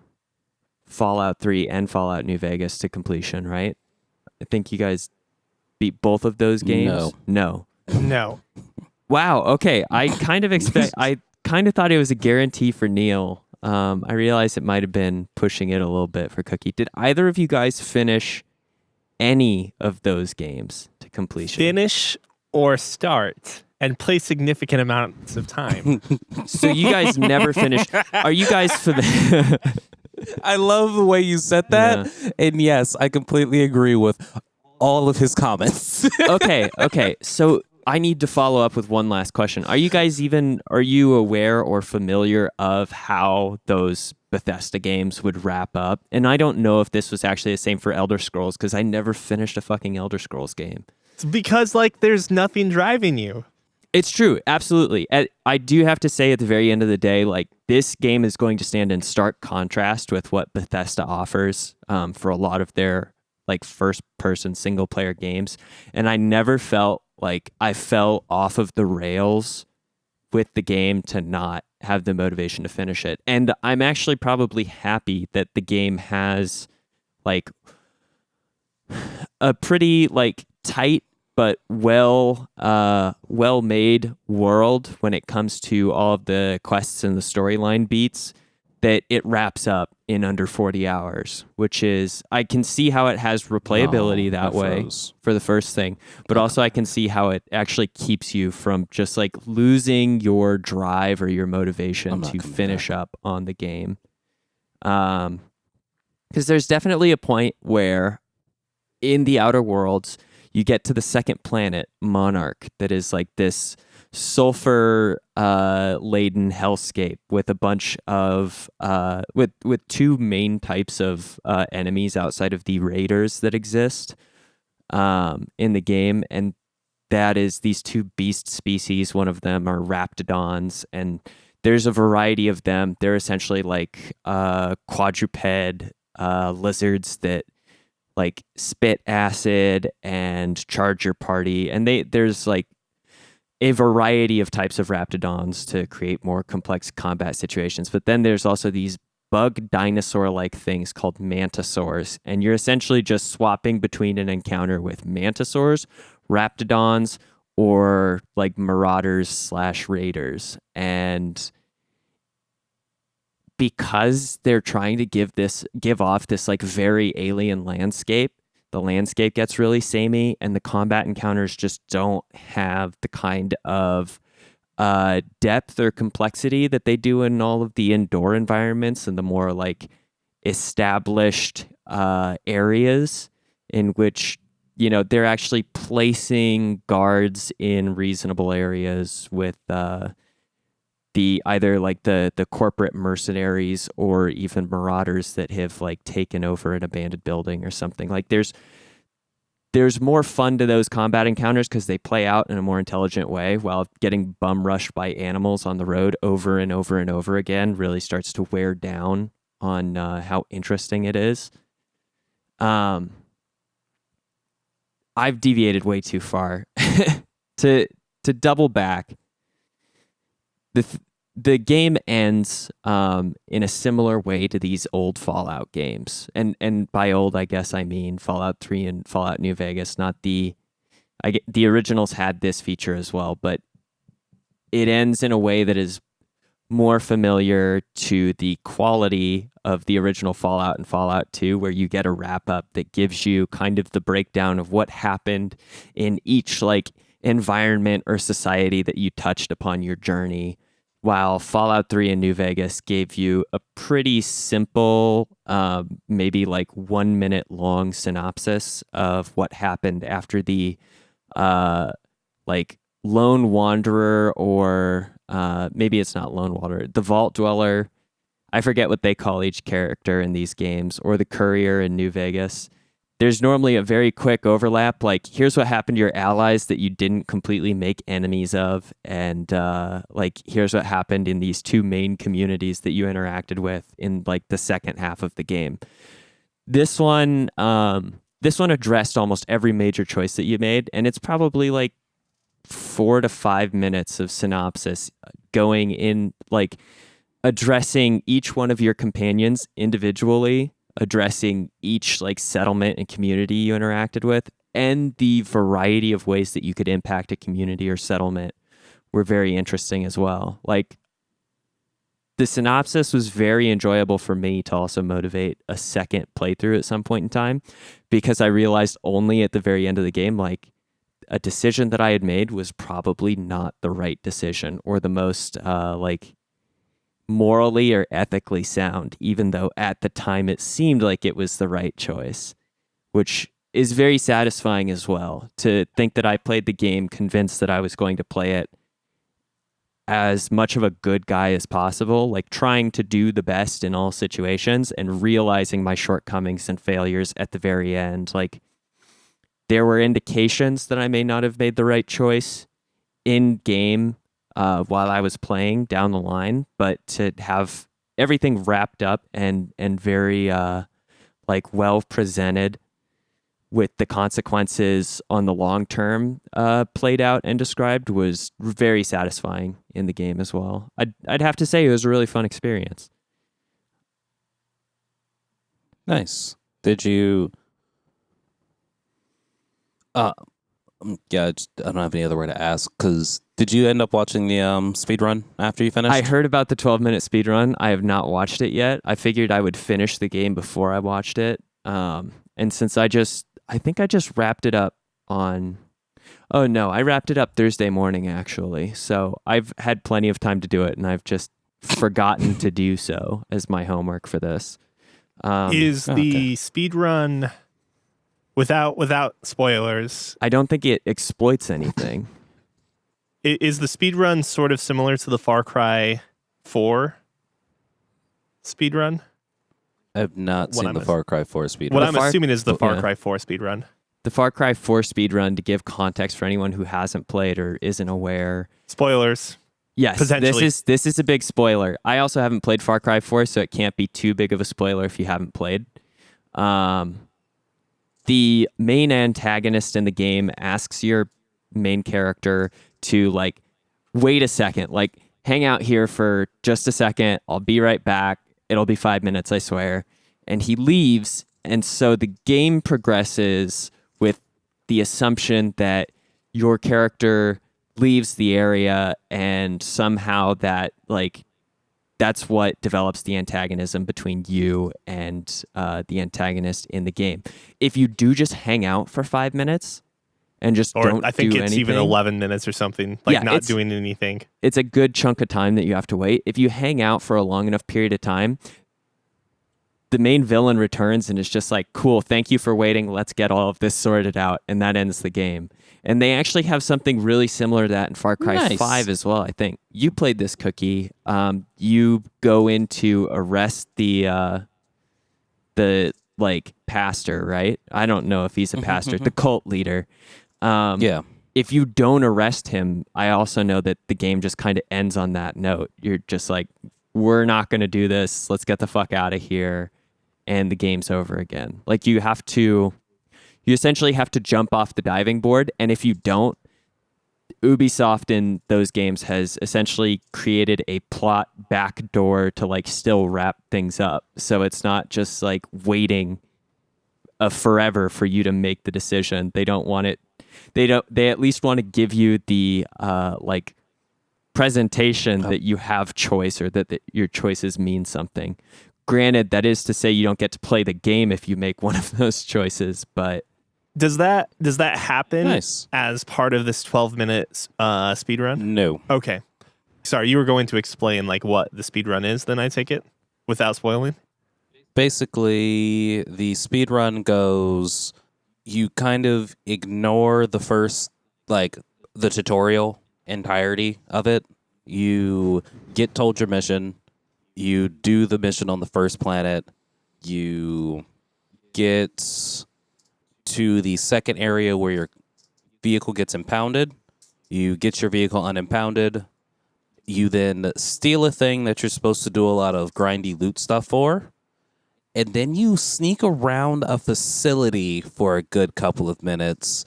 Fallout 3 and Fallout New Vegas to completion, right? I think you guys beat both of those games. No. Wow. Okay. I kind of thought it was a guarantee for Neil. I realized it might have been pushing it a little bit for Cookie. Did either of you guys finish any of those games to completion? Finish or start and play significant amounts of time. So you guys never finished. Are you guys for the? I love the way you said that. Yeah. And yes, I completely agree with all of his comments. Okay. So I need to follow up with one last question. Are you aware or familiar of how those Bethesda games would wrap up? And I don't know if this was actually the same for Elder Scrolls, because I never finished a fucking Elder Scrolls game. It's because like there's nothing driving you. It's true. Absolutely. I do have to say at the very end of the day, like this game is going to stand in stark contrast with what Bethesda offers for a lot of their like first person single player games. And I never felt like I fell off of the rails with the game to not have the motivation to finish it. And I'm actually probably happy that the game has like a pretty like tight but well made world when it comes to all of the quests and the storyline beats, that it wraps up in under 40 hours, which is, I can see how it has replayability that way for the first thing, but also I can see how it actually keeps you from just like losing your drive or your motivation to finish up on the game. Because there's definitely a point where in the Outer Worlds, you get to the second planet, Monarch, that is like this sulfur laden hellscape with a bunch of with two main types of enemies outside of the raiders that exist in the game, and that is these two beast species. One of them are raptidons, and there's a variety of them. They're essentially like quadruped lizards that like spit acid and charge your party, and there's like a variety of types of raptidons to create more complex combat situations. But then there's also these bug dinosaur-like things called mantisaurs, and you're essentially just swapping between an encounter with mantisaurs, raptidons, or like marauders/raiders. And because they're trying to give off this like very alien landscape, the landscape gets really samey, and the combat encounters just don't have the kind of depth or complexity that they do in all of the indoor environments and the more like established areas in which, you know, they're actually placing guards in reasonable areas with the either like the corporate mercenaries or even marauders that have like taken over an abandoned building or something. Like there's more fun to those combat encounters because they play out in a more intelligent way, while getting bum rushed by animals on the road over and over and over again really starts to wear down on how interesting it is. I've deviated way too far. To double back, the game ends in a similar way to these old Fallout games, and by old I guess I mean Fallout 3 and Fallout New Vegas. Not the originals had this feature as well, but it ends in a way that is more familiar to the quality of the original Fallout and Fallout 2, where you get a wrap up that gives you kind of the breakdown of what happened in each like environment or society that you touched upon your journey, while Fallout 3 and New Vegas gave you a pretty simple, maybe like 1 minute long synopsis of what happened after the like lone wanderer, or maybe it's not lone wanderer, the vault dweller. I forget what they call each character in these games, or the courier in New Vegas. There's normally a very quick overlap, like here's what happened to your allies that you didn't completely make enemies of, and like here's what happened in these two main communities that you interacted with in like the second half of the game. This one addressed almost every major choice that you made, and it's probably like 4 to 5 minutes of synopsis going in, like addressing each one of your companions individually, addressing each like settlement and community you interacted with, and the variety of ways that you could impact a community or settlement were very interesting as well. Like the synopsis was very enjoyable for me to also motivate a second playthrough at some point in time, because I realized only at the very end of the game, like a decision that I had made was probably not the right decision or the most like morally or ethically sound, even though at the time it seemed like it was the right choice, which is very satisfying as well, to think that I played the game convinced that I was going to play it as much of a good guy as possible, like trying to do the best in all situations and realizing my shortcomings and failures at the very end. Like there were indications that I may not have made the right choice in game while I was playing down the line, but to have everything wrapped up and very like well presented with the consequences on the long term played out and described was very satisfying in the game as well. I'd have to say it was a really fun experience. Nice. Did you? Yeah, I don't have any other way to ask. Because did you end up watching the speed run after you finished? I heard about the 12-minute speed run. I have not watched it yet. I figured I would finish the game before I watched it. And since I think I just wrapped it up on. Oh no, I wrapped it up Thursday morning actually. So I've had plenty of time to do it, and I've just forgotten to do so as my homework for this. Is the speed run without spoilers? I don't think it exploits anything. Is the speed run sort of similar to the Far Cry 4 speed run? I have not seen the Far Cry 4 speed what run. I'm assuming is the Far Cry 4 speed run. The Far Cry 4 speedrun, to give context for anyone who hasn't played or isn't aware. Spoilers. Yes, potentially. This is a big spoiler. I also haven't played Far Cry 4, so it can't be too big of a spoiler if you haven't played. the main antagonist in the game asks your main character to like wait a second, like hang out here for just a second. I'll be right back. It'll be 5 minutes, I swear. And he leaves. And so the game progresses with the assumption that your character leaves the area and somehow that like that's what develops the antagonism between you and the antagonist in the game. If you do just hang out for 5 minutes and just or don't I think do it's anything, even 11 minutes or something, like not doing anything. It's a good chunk of time that you have to wait. If you hang out for a long enough period of time, the main villain returns and is just like, cool, thank you for waiting. Let's get all of this sorted out. And that ends the game. And they actually have something really similar to that in Far Cry 5 as well, I think. You played this, Cookie. You go in to arrest the like pastor, right? I don't know if he's a pastor, the cult leader. Yeah. If you don't arrest him, I also know that the game just kind of ends on that note. You're just like, we're not going to do this. Let's get the fuck out of here. And the game's over again. Like you essentially have to jump off the diving board. And if you don't, Ubisoft in those games has essentially created a plot backdoor to like still wrap things up. So it's not just like waiting forever for you to make the decision. They don't want it. They at least want to give you the like presentation that you have choice or that your choices mean something. Granted, that is to say you don't get to play the game if you make one of those choices, but does that happen Nice. as part of this 12-minute speed run? No. Okay. Sorry, you were going to explain like what the speed run is, then I take it, without spoiling? Basically, the speed run goes, you kind of ignore the first, like, the tutorial entirety of it. You get told your mission. You do the mission on the first planet. You get to the second area where your vehicle gets impounded. You get your vehicle unimpounded. You then steal a thing that you're supposed to do a lot of grindy loot stuff for. And then you sneak around a facility for a good couple of minutes.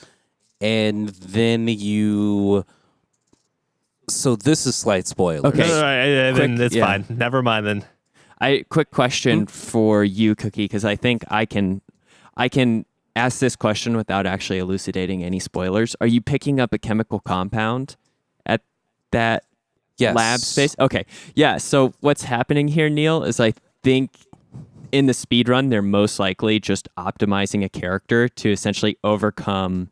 And then you... So this is slight spoilers. Okay. Then it's yeah. fine. Never mind then. Quick question for you, Cookie, because I think I can ask this question without actually elucidating any spoilers. Are you picking up a chemical compound at that lab space? Okay. Yeah. So what's happening here, Neil, is I think in the speedrun, they're most likely just optimizing a character to essentially overcome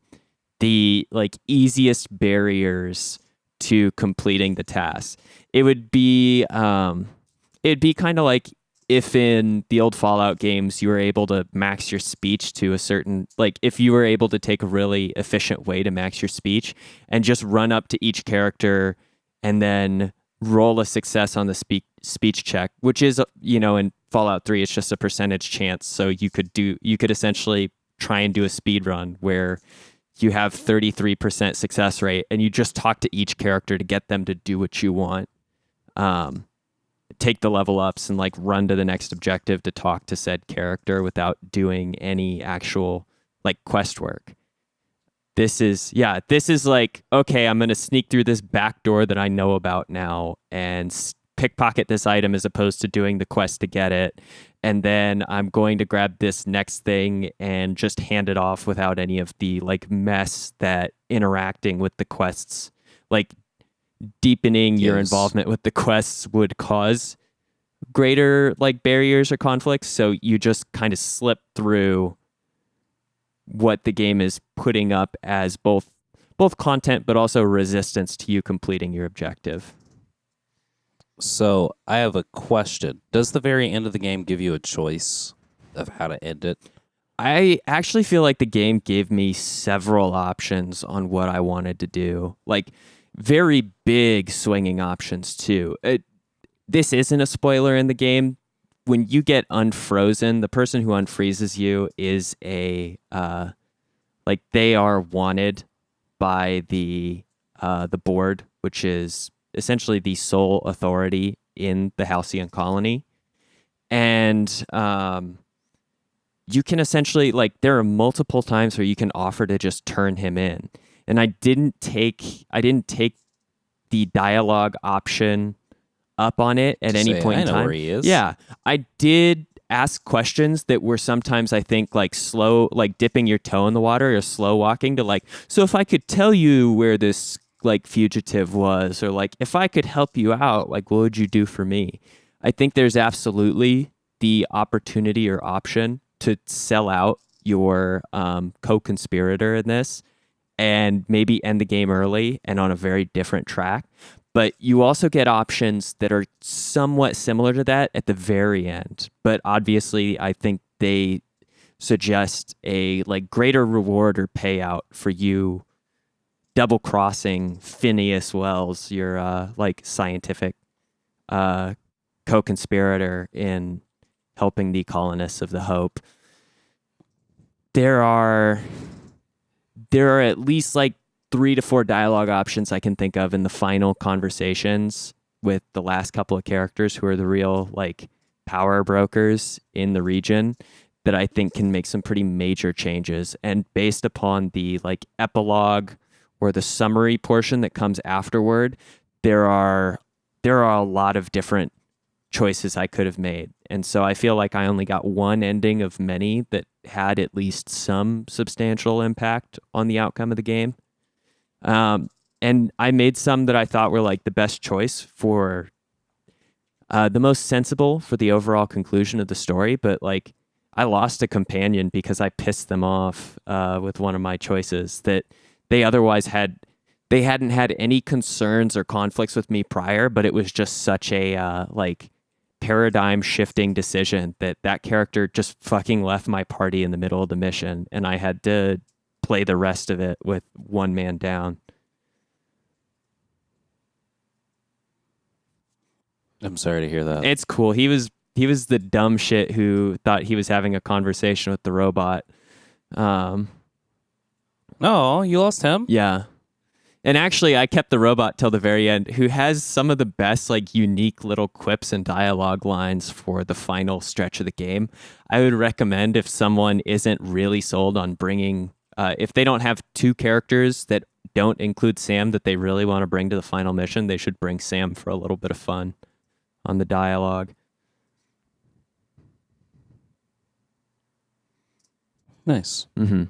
the like easiest barriers to completing the task. It would be it'd be kind of like if in the old Fallout games you were able to max your speech to a certain, like if you were able to take a really efficient way to max your speech and just run up to each character and then roll a success on the speech check, which is, you know, in Fallout 3 it's just a percentage chance. So you could essentially try and do a speed run where you have 33% success rate and you just talk to each character to get them to do what you want. Take the level ups and like run to the next objective to talk to said character without doing any actual like quest work. This is like, okay, I'm going to sneak through this back door that I know about now and pickpocket this item as opposed to doing the quest to get it. And then I'm going to grab this next thing and just hand it off without any of the like mess that interacting with the quests, like deepening your involvement with the quests would cause greater like barriers or conflicts. So you just kind of slip through what the game is putting up as both content, but also resistance to you completing your objective. So I have a question. Does the very end of the game give you a choice of how to end it? I actually feel like the game gave me several options on what I wanted to do. Like very big swinging options too. This isn't a spoiler in the game. When you get unfrozen, the person who unfreezes you is like they are wanted by the board, which is essentially the sole authority in the Halcyon colony. And you can essentially, like, there are multiple times where you can offer to just turn him in. And I didn't take the dialogue option up on it at any point in time. I know where he is. Yeah, I did ask questions that were sometimes, I think, like slow, like dipping your toe in the water or slow walking to like, so if I could tell you where this like fugitive was, or like if I could help you out, like what would you do for me? I think there's absolutely the opportunity or option to sell out your co-conspirator in this and maybe end the game early and on a very different track. But you also get options that are somewhat similar to that at the very end. But obviously, I think they suggest a like greater reward or payout for you double crossing Phineas Wells, your like scientific co-conspirator in helping the colonists of the Hope. There are at least like 3 to 4 dialogue options I can think of in the final conversations with the last couple of characters who are the real like power brokers in the region that I think can make some pretty major changes. And based upon the like epilogue or the summary portion that comes afterward, there are a lot of different choices I could have made. And so I feel like I only got one ending of many that had at least some substantial impact on the outcome of the game. And I made some that I thought were like the best choice for the most sensible for the overall conclusion of the story. But like I lost a companion because I pissed them off with one of my choices that they otherwise they hadn't had any concerns or conflicts with me prior, but it was just such a like paradigm shifting decision that character just fucking left my party in the middle of the mission, and I had to play the rest of it with one man down. I'm sorry to hear that. It's cool. He was the dumb shit who thought he was having a conversation with the robot. No, you lost him? Yeah. And actually, I kept the robot till the very end, who has some of the best, like, unique little quips and dialogue lines for the final stretch of the game. I would recommend if someone isn't really sold on bringing, if they don't have 2 characters that don't include Sam that they really want to bring to the final mission, they should bring Sam for a little bit of fun on the dialogue. Nice. Mm-hmm.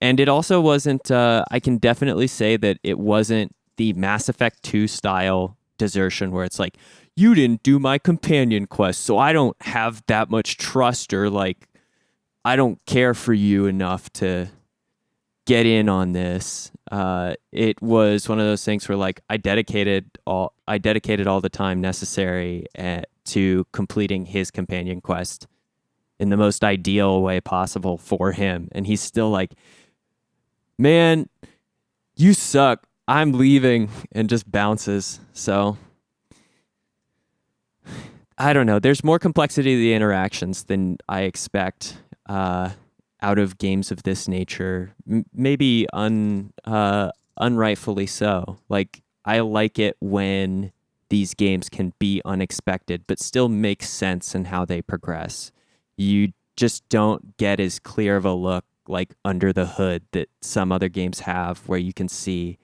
And it also wasn't, I can definitely say that it wasn't the Mass Effect 2 style desertion where it's like, you didn't do my companion quest, so I don't have that much trust, or like, I don't care for you enough to get in on this. It was one of those things where like, I dedicated all the time necessary to completing his companion quest in the most ideal way possible for him. And he's still like, man, you suck. I'm leaving, and just bounces. So I don't know. There's more complexity to the interactions than I expect out of games of this nature. Maybe unrightfully so. Like, I like it when these games can be unexpected, but still make sense in how they progress. You just don't get as clear of a look like under the hood that some other games have, where you can see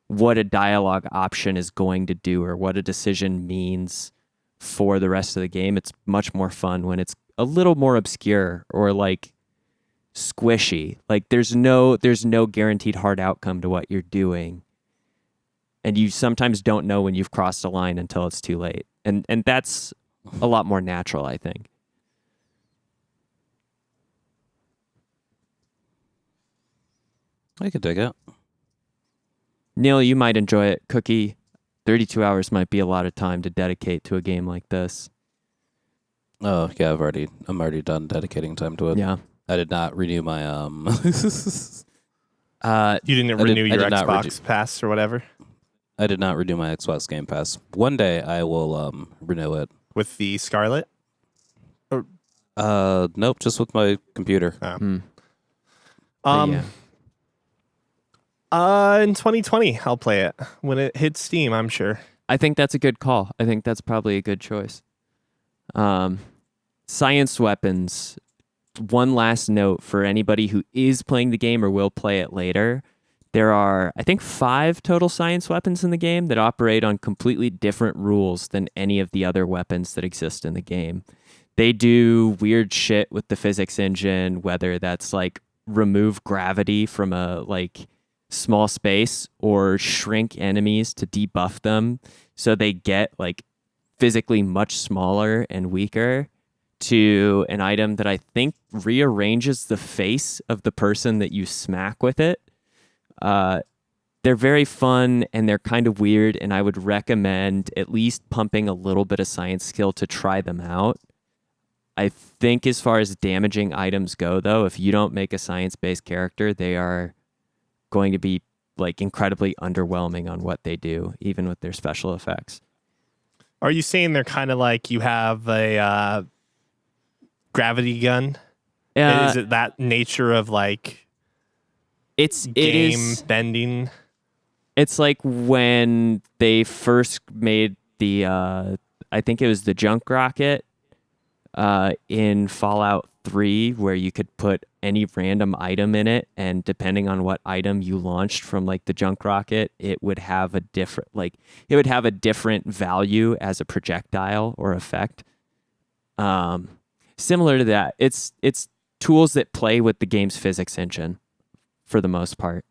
what a dialogue option is going to do or what a decision means for the rest of the game. It's much more fun when it's a little more obscure or like squishy. Like there's no guaranteed hard outcome to what you're doing. And you sometimes don't know when you've crossed a line until it's too late. And that's a lot more natural, I think. I could dig it. Neil, you might enjoy it. Cookie, 32 hours might be a lot of time to dedicate to a game like this. Oh yeah, I'm already done dedicating time to it. Yeah. I did not renew my You didn't renew your Xbox Pass or whatever? I did not renew my Xbox Game Pass. One day I will renew it. With the Scarlet? Nope, just with my computer. Oh. Yeah. In 2020, I'll play it when it hits Steam, I'm sure. I think that's a good call. I think that's probably a good choice. Science weapons one last note for anybody who is playing the game or will play it later. There are, I think, 5 total science weapons in the game that operate on completely different rules than any of the other weapons that exist in the game. They do weird shit with the physics engine, whether that's like remove gravity from a like small space or shrink enemies to debuff them so they get like physically much smaller and weaker, to an item that I think rearranges the face of the person that you smack with it. They're very fun and they're kind of weird, and I would recommend at least pumping a little bit of science skill to try them out. I think as far as damaging items go, though, if you don't make a science-based character, they are going to be like incredibly underwhelming on what they do, even with their special effects. Are you saying they're kind of like you have a gravity gun? Is it that nature of like it is bending? It's like when they first made the I think it was the junk rocket in Fallout 3, where you could put any random item in it, and depending on what item you launched from like the junk rocket, it would have a different value as a projectile or effect. Similar to that, it's tools that play with the game's physics engine for the most part.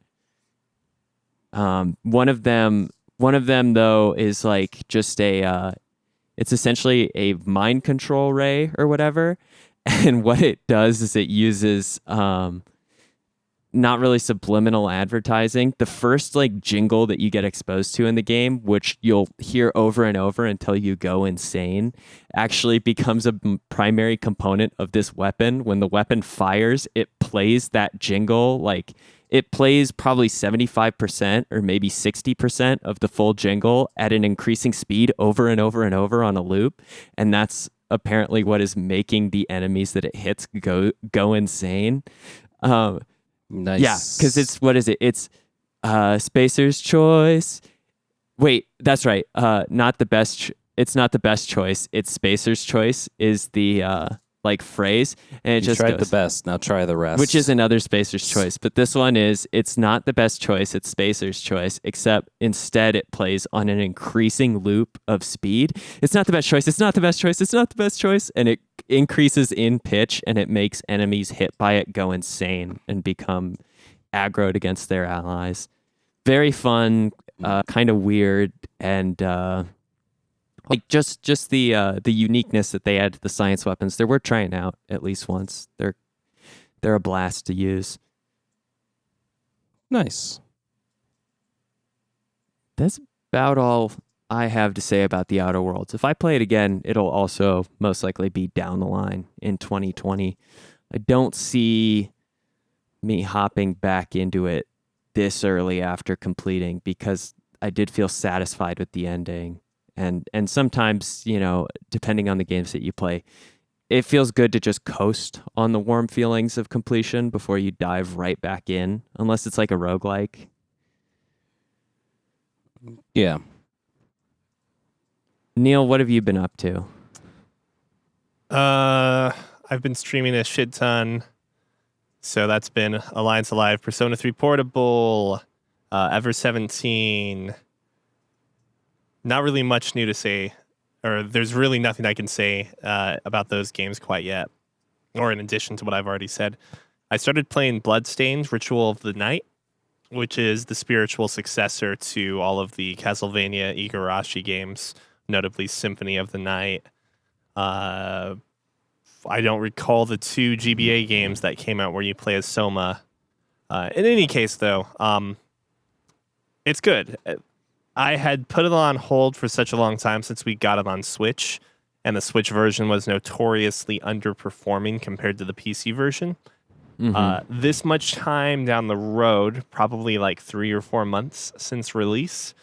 One of them though is like just it's essentially a mind control ray or whatever. And what it does is it uses not really subliminal advertising. The first like jingle that you get exposed to in the game, which you'll hear over and over until you go insane, actually becomes a primary component of this weapon. When the weapon fires, it plays that jingle. Like it plays probably 75% or maybe 60% of the full jingle at an increasing speed over and over and over on a loop. And that's apparently what is making the enemies that it hits go insane. Nice. Yeah, because it's, what is it? It's Spacer's Choice. Wait, that's right. Not the best. It's not the best choice. It's Spacer's Choice is the like phrase, and it You just tried goes, the best. Now try the rest. which is another Spacer's Choice. But this one is, it's not the best choice. It's Spacer's Choice, except instead it plays on an increasing loop of speed. It's not the best choice. It's not the best choice. It's not the best choice. And it increases in pitch, and it makes enemies hit by it go insane and become aggroed against their allies. Very fun, kind of weird, and like just the uniqueness that they add to the science weapons. They're worth trying out at least once. They're a blast to use. Nice. That's about all I have to say about the Outer Worlds. If I play it again, it'll also most likely be down the line in 2020. I don't see me hopping back into it this early after completing, because I did feel satisfied with the ending. And sometimes, you know, depending on the games that you play, it feels good to just coast on the warm feelings of completion before you dive right back in, unless it's like a roguelike. Yeah. Neil, what have you been up to? I've been streaming a shit ton. So that's been Alliance Alive, Persona 3 Portable, Ever 17. Not really much new to say, or there's really nothing I can say about those games quite yet, or in addition to what I've already said. I started playing Bloodstained, Ritual of the Night, which is the spiritual successor to all of the Castlevania Igarashi games, notably Symphony of the Night. I don't recall the 2 GBA games that came out where you play as Soma. In any case, though, it's good. I had put it on hold for such a long time since we got it on Switch, and the Switch version was notoriously underperforming compared to the PC version. Mm-hmm. This much time down the road, probably like 3 or 4 months since release,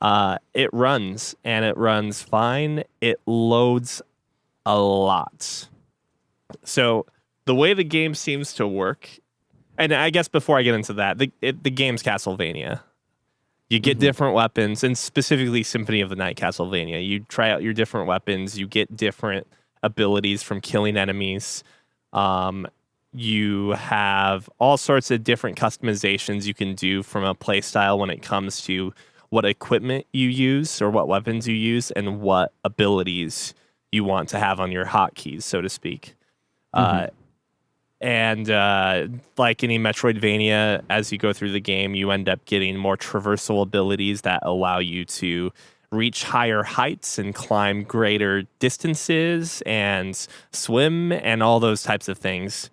it runs, and it runs fine. It loads a lot. So the way the game seems to work, and I guess before I get into that, the game's Castlevania. You get different weapons, and specifically Symphony of the Night Castlevania. You try out your different weapons. You get different abilities from killing enemies. you have all sorts of different customizations you can do from a play style when it comes to what equipment you use or what weapons you use and what abilities you want to have on your hotkeys, so to speak. And like any Metroidvania, as you go through the game, you end up getting more traversal abilities that allow you to reach higher heights and climb greater distances and swim and all those types of things.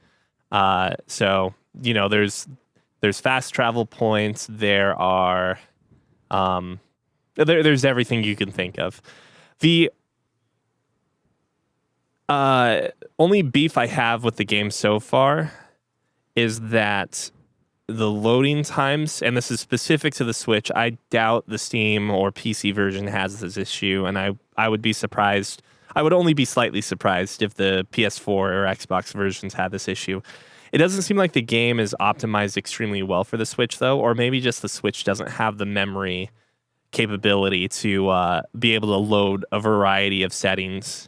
So, there's fast travel points. There are there's everything you can think of. The only beef I have with the game so far is that the loading times, and this is specific to the Switch, I doubt the Steam or PC version has this issue, and I would be surprised. I would only be slightly surprised if the PS4 or Xbox versions had this issue. It doesn't seem like the game is optimized extremely well for the Switch, though, or maybe just the Switch doesn't have the memory capability to be able to load a variety of settings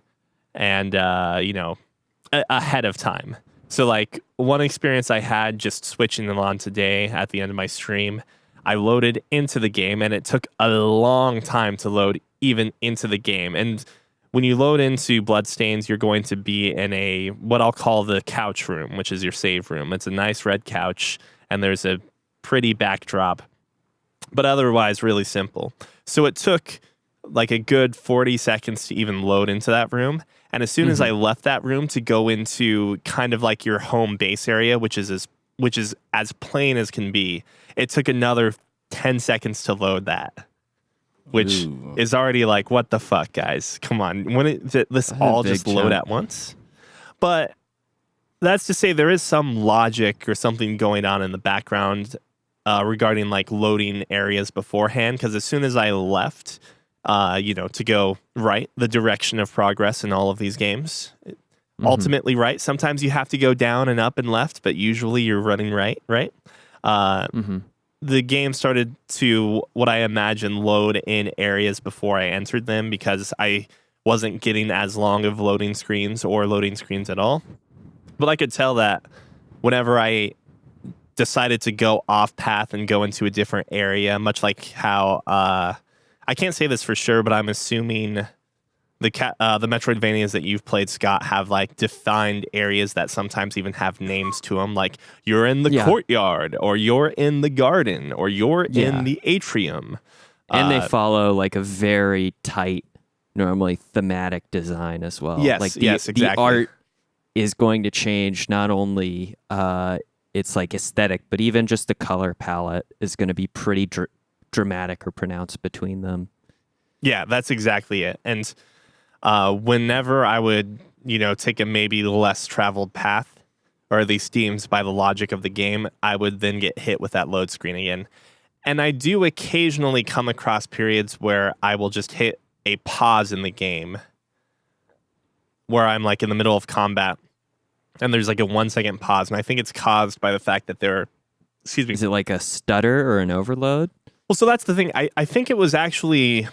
and ahead of time. So like one experience I had just switching them on today at the end of my stream, I loaded into the game and it took a long time to load even into the game. And when you load into Bloodstained, you're going to be in a what I'll call the couch room, which is your save room. It's a nice red couch and there's a pretty backdrop, but otherwise really simple. So it took like a good 40 seconds to even load into that room. And as soon as I left that room to go into kind of like your home base area, which is as plain as can be, it took another 10 seconds to load that, which is already like, what the fuck, guys? Come on. When this all just load at once? But that's to say there is some logic or something going on in the background regarding like loading areas beforehand. Because as soon as I left, to go right, the direction of progress in all of these games, ultimately right. Sometimes you have to go down and up and left, but usually you're running right? The game started to, what I imagine, load in areas before I entered them because I wasn't getting as long of loading screens or loading screens at all. But I could tell that whenever I decided to go off path and go into a different area, much like how I can't say this for sure, but I'm assuming the Metroidvanias that you've played, Scott, have like defined areas that sometimes even have names to them, like you're in the courtyard, or you're in the garden, or you're in the atrium. And they follow like a very tight, normally thematic design as well. Yes, like exactly. The art is going to change. Not only it's like aesthetic, but even just the color palette is going to be pretty dramatic or pronounced between them. Yeah, that's exactly it. And whenever I would, take a maybe less traveled path, or at least deemed by the logic of the game, I would then get hit with that load screen again. And I do occasionally come across periods where I will just hit a pause in the game where I'm like in the middle of combat and there's like a 1 second pause. And I think it's caused by the fact that Is it like a stutter or an overload? Well, so that's the thing. I think it was actually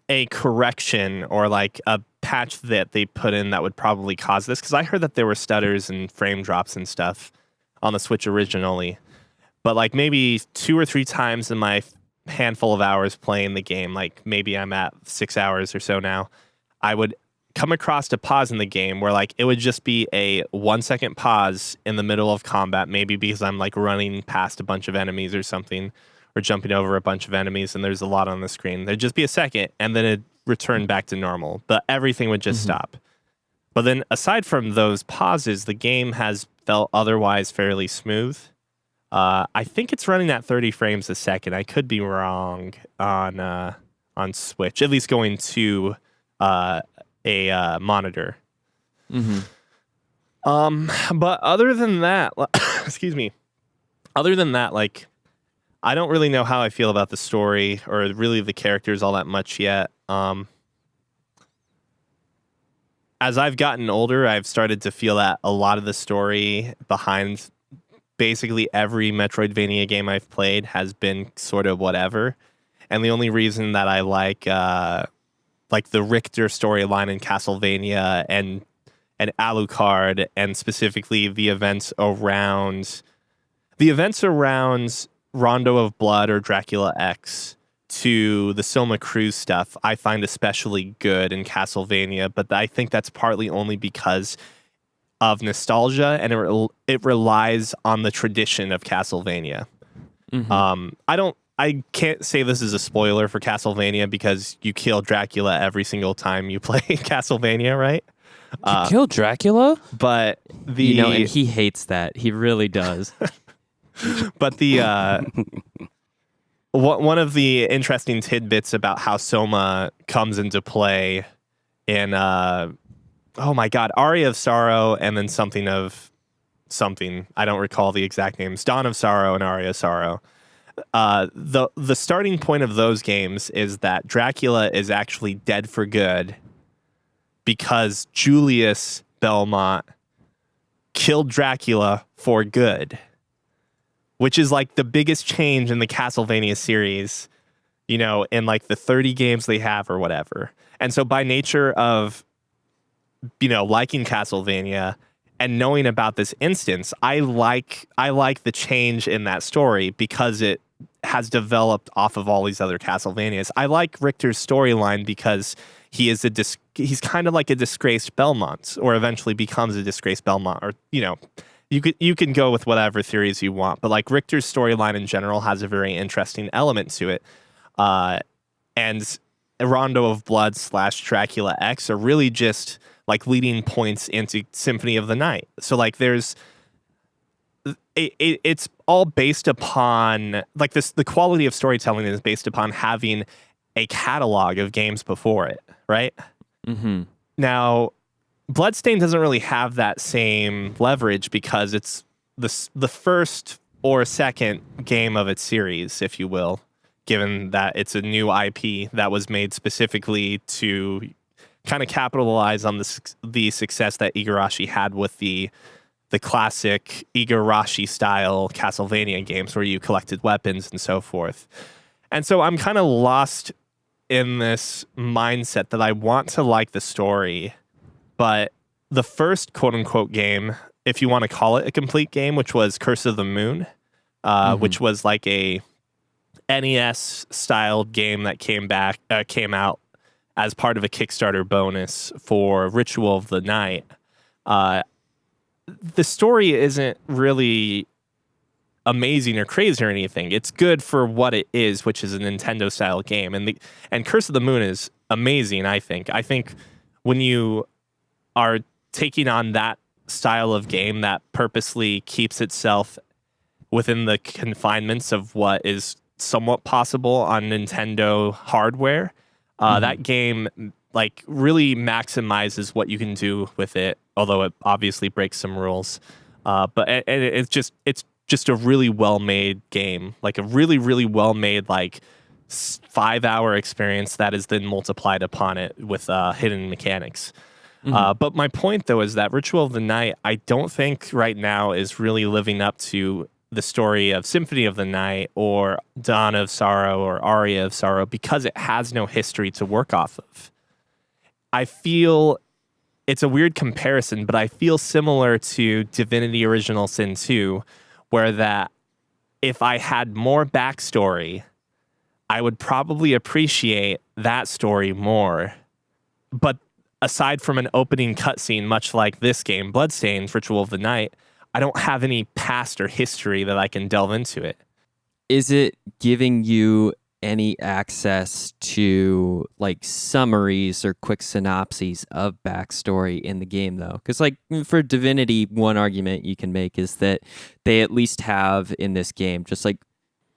a correction or like a patch that they put in that would probably cause this, because I heard that there were stutters and frame drops and stuff on the Switch originally. But like maybe 2 or 3 times in my handful of hours playing the game, like maybe I'm at 6 hours or so now, I would come across a pause in the game where like it would just be a 1 second pause in the middle of combat, maybe because I'm like running past a bunch of enemies or something, or jumping over a bunch of enemies and there's a lot on the screen. There'd just be a second and then it'd return back to normal, but everything would just stop. But then aside from those pauses, the game has felt otherwise fairly smooth. I think it's running at 30 frames a second. I could be wrong on Switch, at least going to a monitor. But other than that, excuse me. Other than that, like, I don't really know how I feel about the story or really the characters all that much yet. As I've gotten older, I've started to feel that a lot of the story behind basically every Metroidvania game I've played has been sort of whatever. And the only reason that I like the Richter storyline in Castlevania and and Alucard, and specifically the events around Rondo of Blood or Dracula X to the Soma Cruz stuff, I find especially good in Castlevania, but I think that's partly only because of nostalgia, and it relies on the tradition of Castlevania. I can't say this is a spoiler for Castlevania because you kill Dracula every single time you play Castlevania, right? You kill Dracula? But and he hates that. He really does. But one of the interesting tidbits about how Soma comes into play in oh my god, Aria of Sorrow and then something. I don't recall the exact names. Dawn of Sorrow and Aria of Sorrow. The starting point of those games is that Dracula is actually dead for good because Julius Belmont killed Dracula for good, which is like the biggest change in the Castlevania series, in like the 30 games they have or whatever. And so by nature of, liking Castlevania and knowing about this instance, I like the change in that story because it has developed off of all these other Castlevanias. I like Richter's storyline because he's kind of like a disgraced Belmont, or eventually becomes a disgraced Belmont, or you can go with whatever theories you want, but like Richter's storyline in general has a very interesting element to it, and Rondo of Blood / Dracula X are really just like leading points into Symphony of the Night. So like it's all based upon like this. The quality of storytelling is based upon having a catalog of games before it, right? Mm-hmm. Now, Bloodstained doesn't really have that same leverage because it's the first or second game of its series, if you will, given that it's a new IP that was made specifically to kind of capitalize on the success that Igarashi had with the classic Igarashi style Castlevania games where you collected weapons and so forth. And so I'm kind of lost in this mindset that I want to like the story, but the first quote unquote game, if you want to call it a complete game, which was Curse of the Moon, which was like a NES styled game that came out as part of a Kickstarter bonus for Ritual of the Night. The story isn't really amazing or crazy or anything. It's good for what it is, which is a Nintendo style game. And Curse of the Moon is amazing, I think. I think when you are taking on that style of game that purposely keeps itself within the confinements of what is somewhat possible on Nintendo hardware, that game like really maximizes what you can do with it, although it obviously breaks some rules. But it's just a really well-made game, like a really, really well-made, like 5-hour experience that is then multiplied upon it with hidden mechanics. But my point, though, is that Ritual of the Night, I don't think right now is really living up to the story of Symphony of the Night or Dawn of Sorrow or Aria of Sorrow because it has no history to work off of. I feel it's a weird comparison, but I feel similar to Divinity Original Sin 2, where that if I had more backstory, I would probably appreciate that story more. But aside from an opening cutscene, much like this game, Bloodstained, Ritual of the Night, I don't have any past or history that I can delve into it. Is it giving you any access to like summaries or quick synopses of backstory in the game, though? Because like for Divinity, one argument you can make is that they at least have in this game just like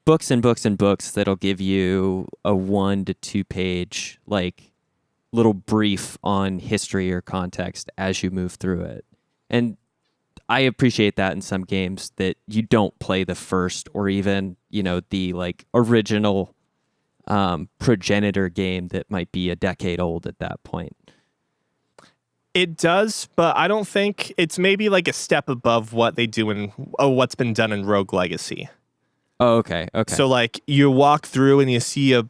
books and books and books that'll give you a 1 to 2 page like little brief on history or context as you move through it. And I appreciate that in some games that you don't play the first or even, the like original progenitor game that might be a decade old at that point. It does, but I don't think it's maybe like a step above what they do in what's been done in Rogue Legacy. Oh, okay. Okay. So like you walk through and you see a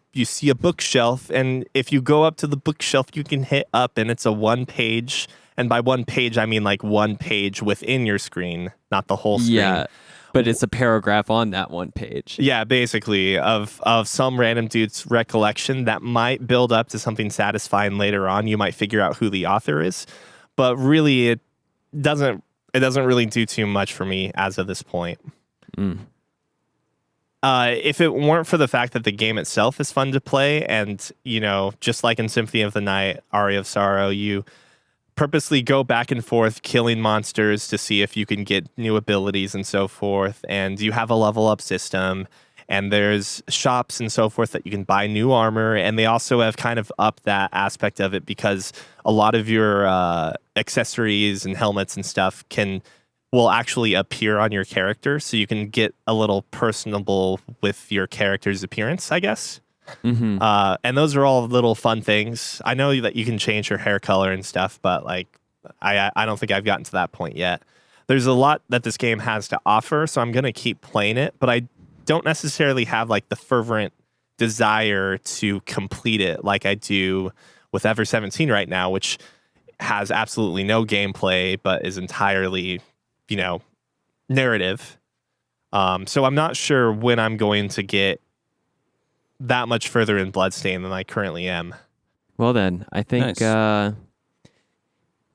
bookshelf, and if you go up to the bookshelf, you can hit up, and it's a one page. And by one page, I mean like one page within your screen, not the whole screen. Yeah, but it's a paragraph on that one page. Yeah, basically of some random dude's recollection that might build up to something satisfying later on. You might figure out who the author is, but really it doesn't really do too much for me as of this point. If it weren't for the fact that the game itself is fun to play, and just like in Symphony of the Night, Aria of Sorrow, you purposely go back and forth killing monsters to see if you can get new abilities and so forth, and you have a level up system, and there's shops and so forth that you can buy new armor, and they also have kind of upped that aspect of it because a lot of your accessories and helmets and stuff will actually appear on your character, so you can get a little personable with your character's appearance, I guess. Mm-hmm. And those are all little fun things. I know that you can change your hair color and stuff, but like I don't think I've gotten to that point yet. There's a lot that this game has to offer, so I'm going to keep playing it, but I don't necessarily have like the fervent desire to complete it like I do with Ever 17 right now, which has absolutely no gameplay but is entirely, narrative. So I'm not sure when I'm going to get that much further in Bloodstained than I currently am. Well, then, I think Nice.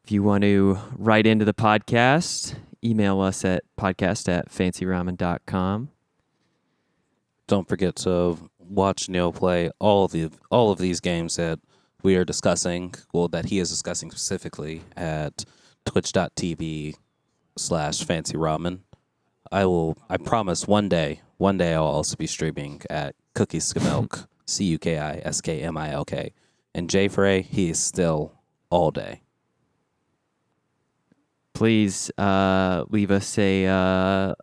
if you want to write into the podcast, email us at podcast@fancyramen.com. Don't forget to watch Neil play all of these games that we are discussing, that he is discussing specifically at twitch.tv/fancyramen. I promise one day I'll also be streaming at Cookie Skimilk, CUKISKMILK. And Jay Frey, he is still all day. Please leave us a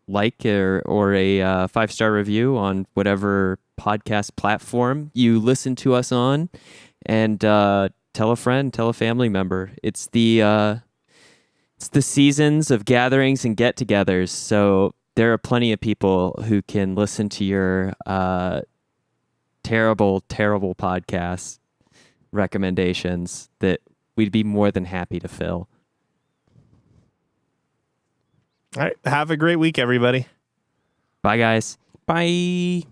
like or a 5-star review on whatever podcast platform you listen to us on, and tell a friend, tell a family member. It's the seasons of gatherings and get-togethers, so there are plenty of people who can listen to your terrible podcast recommendations that we'd be more than happy to fill. All right. Have a great week, everybody. Bye, guys. Bye.